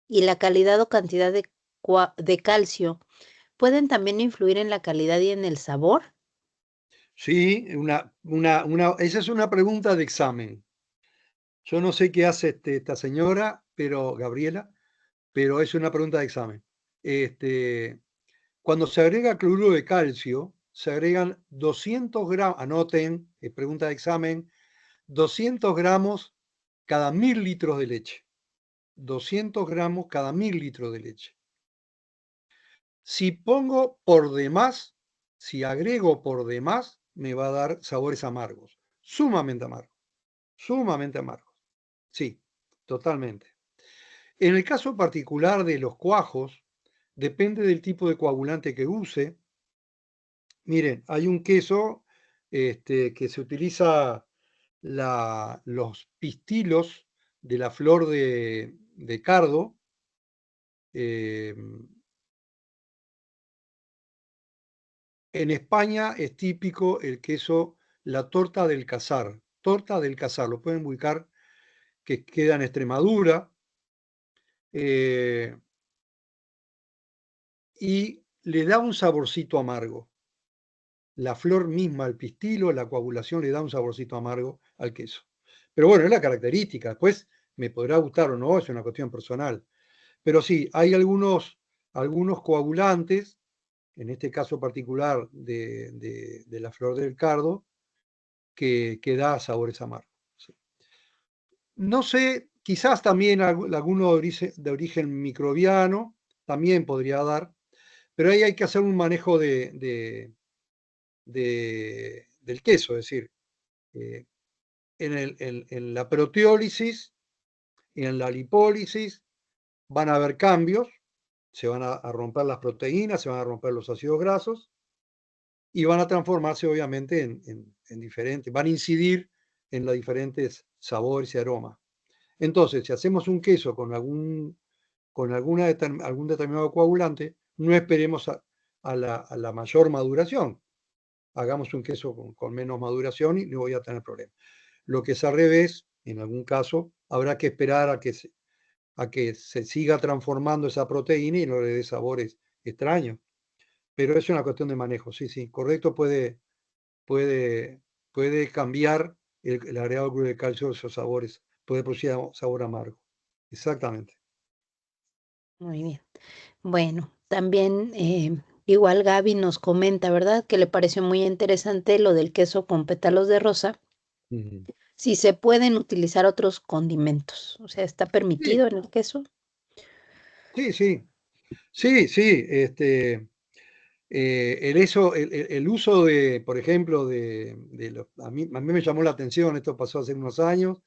y la calidad o cantidad de calcio pueden también influir en la calidad y en el sabor. Sí, esa es una pregunta de examen. Yo no sé qué hace esta señora, Gabriela, pero es una pregunta de examen. Cuando se agrega cloruro de calcio, se agregan 200 gramos, anoten, pregunta de examen, 200 gramos cada 1000 litros de leche. 200 gramos cada 1000 litros de leche. Si pongo por demás, si agrego por demás, me va a dar sabores amargos, sumamente amargos, sumamente amargos. Sí, totalmente. En el caso particular de los cuajos, depende del tipo de coagulante que use. Miren, hay un queso que se utiliza los pistilos de la flor de cardo. En España es típico el queso, la torta del Casar. Torta del Casar, lo pueden ubicar, que queda en Extremadura. Y le da un saborcito amargo. La flor misma, el pistilo, la coagulación le da un saborcito amargo al queso. Pero bueno, es la característica. Después me podrá gustar o no, es una cuestión personal. Pero sí, hay algunos coagulantes en este caso particular de la flor del cardo, que da sabores amargos. ¿Sí? No sé, quizás también alguno de origen microbiano también podría dar, pero ahí hay que hacer un manejo del queso, es decir, en la proteólisis y en la lipólisis van a haber cambios, se van a romper las proteínas, se van a romper los ácidos grasos y van a transformarse obviamente en diferentes, van a incidir en los diferentes sabores y aromas. Entonces, si hacemos un queso con algún determinado coagulante, no esperemos a la mayor maduración. Hagamos un queso con menos maduración y no voy a tener problemas. Lo que es al revés, en algún caso, habrá que esperar a que se siga transformando esa proteína y no le dé sabores extraños. Pero es una cuestión de manejo, sí, correcto, puede cambiar el agregado de calcio esos sabores, puede producir sabor amargo. Exactamente. Muy bien. Bueno, también igual Gaby nos comenta, ¿verdad? Que le pareció muy interesante lo del queso con pétalos de rosa. Ujú. Si se pueden utilizar otros condimentos, o sea, ¿está Sí, permitido en el queso? sí. El uso de, por ejemplo, a mí me llamó la atención, esto pasó hace unos años,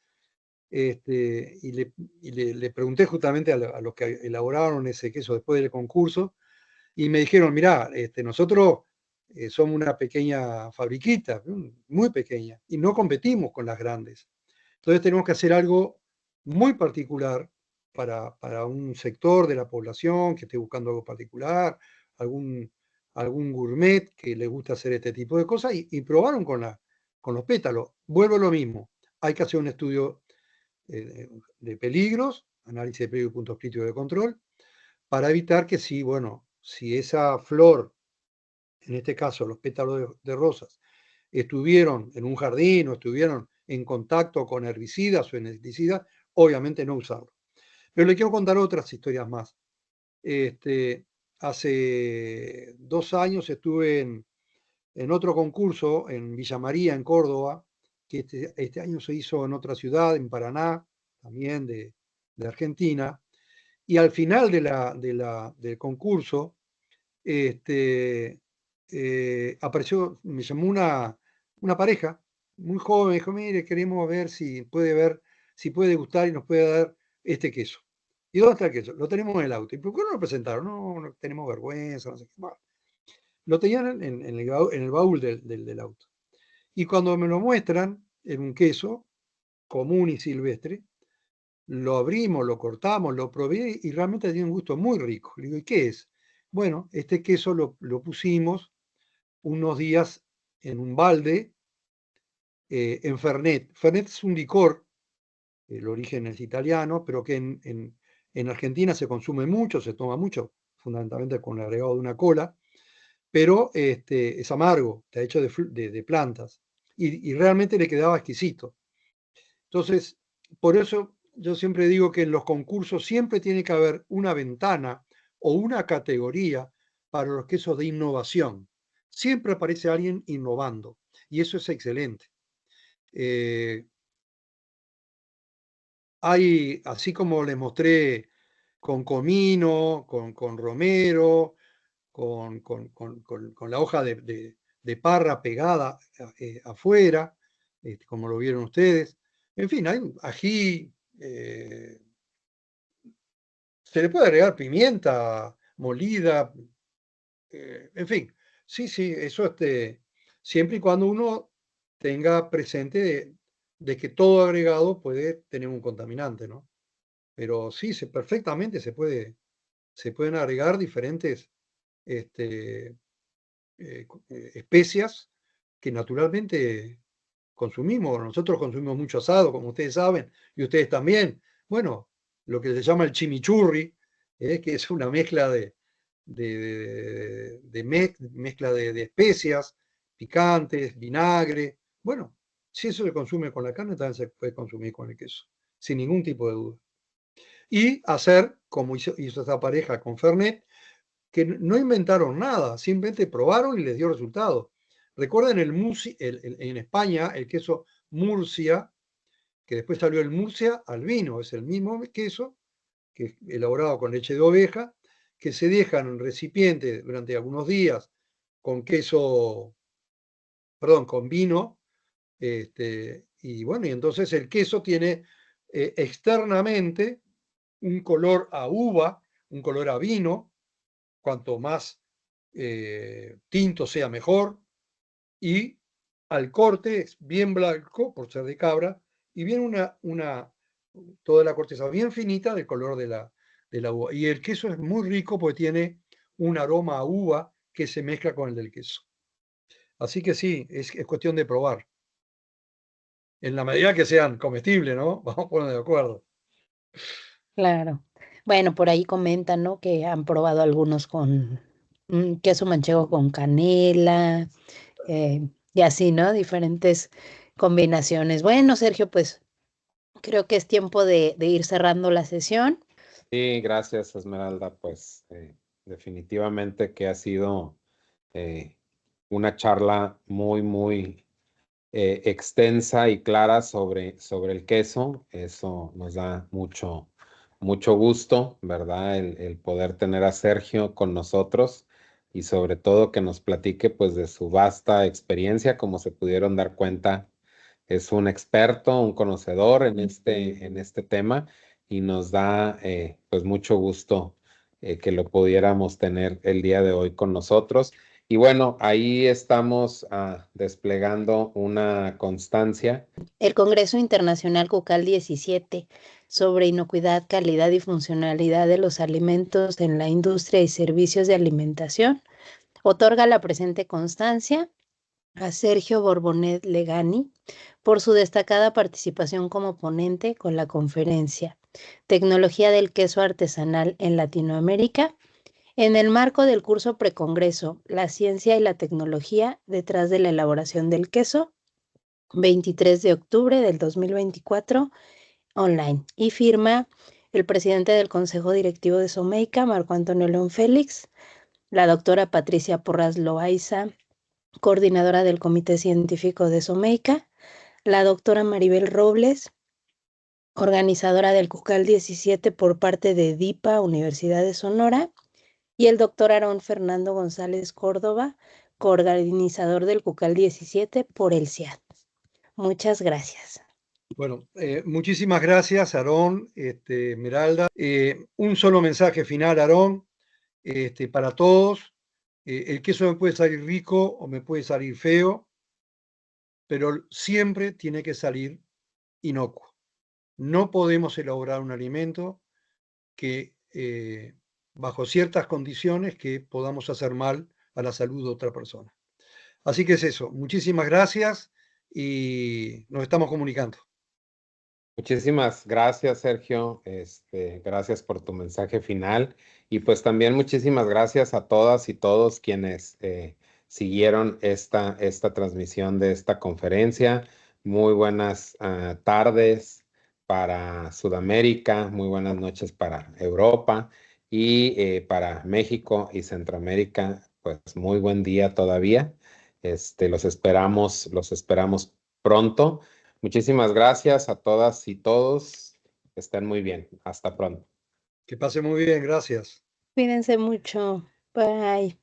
y le pregunté justamente a los que elaboraron ese queso después del concurso, y me dijeron, mirá, nosotros somos una pequeña fabriquita, muy pequeña, y no competimos con las grandes. Entonces tenemos que hacer algo muy particular para un sector de la población que esté buscando algo particular, algún, algún gourmet que le gusta hacer este tipo de cosas, y probaron con los pétalos. Vuelvo a lo mismo, hay que hacer un estudio de peligros, análisis de peligro y puntos críticos de control, para evitar que si esa flor, en este caso los pétalos de rosas, estuvieron en un jardín o estuvieron en contacto con herbicidas o insecticidas, obviamente no usarlo. Pero le quiero contar otras historias más. Hace 2 años estuve en otro concurso en Villa María, en Córdoba, que este año se hizo en otra ciudad, en Paraná, también de Argentina, y al final del concurso, me llamó una pareja muy joven, me dijo, mire, queremos ver si puede gustar y nos puede dar este queso. ¿Y dónde está el queso? Lo tenemos en el auto. ¿Y por qué no lo presentaron? No tenemos vergüenza, no sé qué. Bueno, lo tenían en el baúl del auto. Y cuando me lo muestran, en un queso común y silvestre, lo abrimos, lo cortamos, lo probé y realmente tiene un gusto muy rico. Le digo, ¿y qué es? Bueno, este queso lo pusimos unos días en un balde en Fernet. Fernet es un licor, el origen es italiano, pero que en Argentina se consume mucho, se toma mucho, fundamentalmente con el agregado de una cola, pero es amargo, está hecho de plantas y realmente le quedaba exquisito. Entonces, por eso yo siempre digo que en los concursos siempre tiene que haber una ventana o una categoría para los quesos de innovación. Siempre aparece alguien innovando y eso es excelente. Así como les mostré con comino, con romero, con la hoja de parra pegada afuera, como lo vieron ustedes. En fin, hay ají, se le puede agregar pimienta molida, en fin. Sí, eso siempre y cuando uno tenga presente de que todo agregado puede tener un contaminante, ¿no? Pero sí, perfectamente se pueden agregar diferentes este, especias que naturalmente consumimos. Nosotros consumimos mucho asado, como ustedes saben, y ustedes también. Bueno, lo que se llama el chimichurri, que es una mezcla mezcla de especias, picantes, vinagre. Bueno, si eso se consume con la carne, también se puede consumir con el queso, sin ningún tipo de duda. Y hacer, como hizo esta pareja con Fernet, que no inventaron nada, simplemente probaron y les dio resultado. Recuerden en España el queso Murcia, que después salió el Murcia al vino, es el mismo queso, que es elaborado con leche de oveja, que se dejan en recipiente durante algunos días con con vino, y bueno, y entonces el queso tiene externamente un color a uva, un color a vino, cuanto más tinto sea mejor, y al corte es bien blanco por ser de cabra, y viene toda la corteza bien finita del color de la uva. Y el queso es muy rico porque tiene un aroma a uva que se mezcla con el del queso. Así que sí, es cuestión de probar. En la medida que sean comestibles, ¿no? Vamos a ponernos de acuerdo. Claro. Bueno, por ahí comentan, ¿no? Que han probado algunos con queso manchego con canela, y así, ¿no? Diferentes combinaciones. Bueno, Sergio, pues creo que es tiempo de ir cerrando la sesión. Sí, gracias, Esmeralda. Pues definitivamente que ha sido una charla muy, muy extensa y clara sobre el queso. Eso nos da mucho, mucho gusto, ¿verdad? El poder tener a Sergio con nosotros y sobre todo que nos platique pues de su vasta experiencia. Como se pudieron dar cuenta, es un experto, un conocedor en este tema y nos da pues mucho gusto que lo pudiéramos tener el día de hoy con nosotros. Y bueno, ahí estamos desplegando una constancia. El Congreso Internacional CUCAL 17 sobre inocuidad, calidad y funcionalidad de los alimentos en la industria y servicios de alimentación otorga la presente constancia a Sergio Borbonet Legani por su destacada participación como ponente con la conferencia Tecnología del queso artesanal en Latinoamérica en el marco del curso precongreso La ciencia y la tecnología detrás de la elaboración del queso, 23 de octubre del 2024, online. Y firma el presidente del Consejo Directivo de Someica, Marco Antonio León Félix, la doctora Patricia Porras Loaiza, coordinadora del Comité Científico de Someica, la doctora Maribel Robles, organizadora del CUCAL 17 por parte de DIPA, Universidad de Sonora, y el doctor Aarón Fernando González Córdoba, coorganizador del CUCAL 17 por el CIAD. Muchas gracias. Bueno, muchísimas gracias, Aarón, Esmeralda. Un solo mensaje final, Aarón, para todos. El queso me puede salir rico o me puede salir feo, pero siempre tiene que salir inocuo. No podemos elaborar un alimento que, bajo ciertas condiciones, que podamos hacer mal a la salud de otra persona. Así que es eso. Muchísimas gracias y nos estamos comunicando. Muchísimas gracias, Sergio. Gracias por tu mensaje final. Y pues también muchísimas gracias a todas y todos quienes siguieron esta transmisión de esta conferencia. Muy buenas tardes para Sudamérica, muy buenas noches para Europa y para México y Centroamérica. Pues muy buen día todavía. Los esperamos pronto. Muchísimas gracias a todas y todos. Estén muy bien. Hasta pronto. Que pase muy bien, gracias. Cuídense mucho. Bye.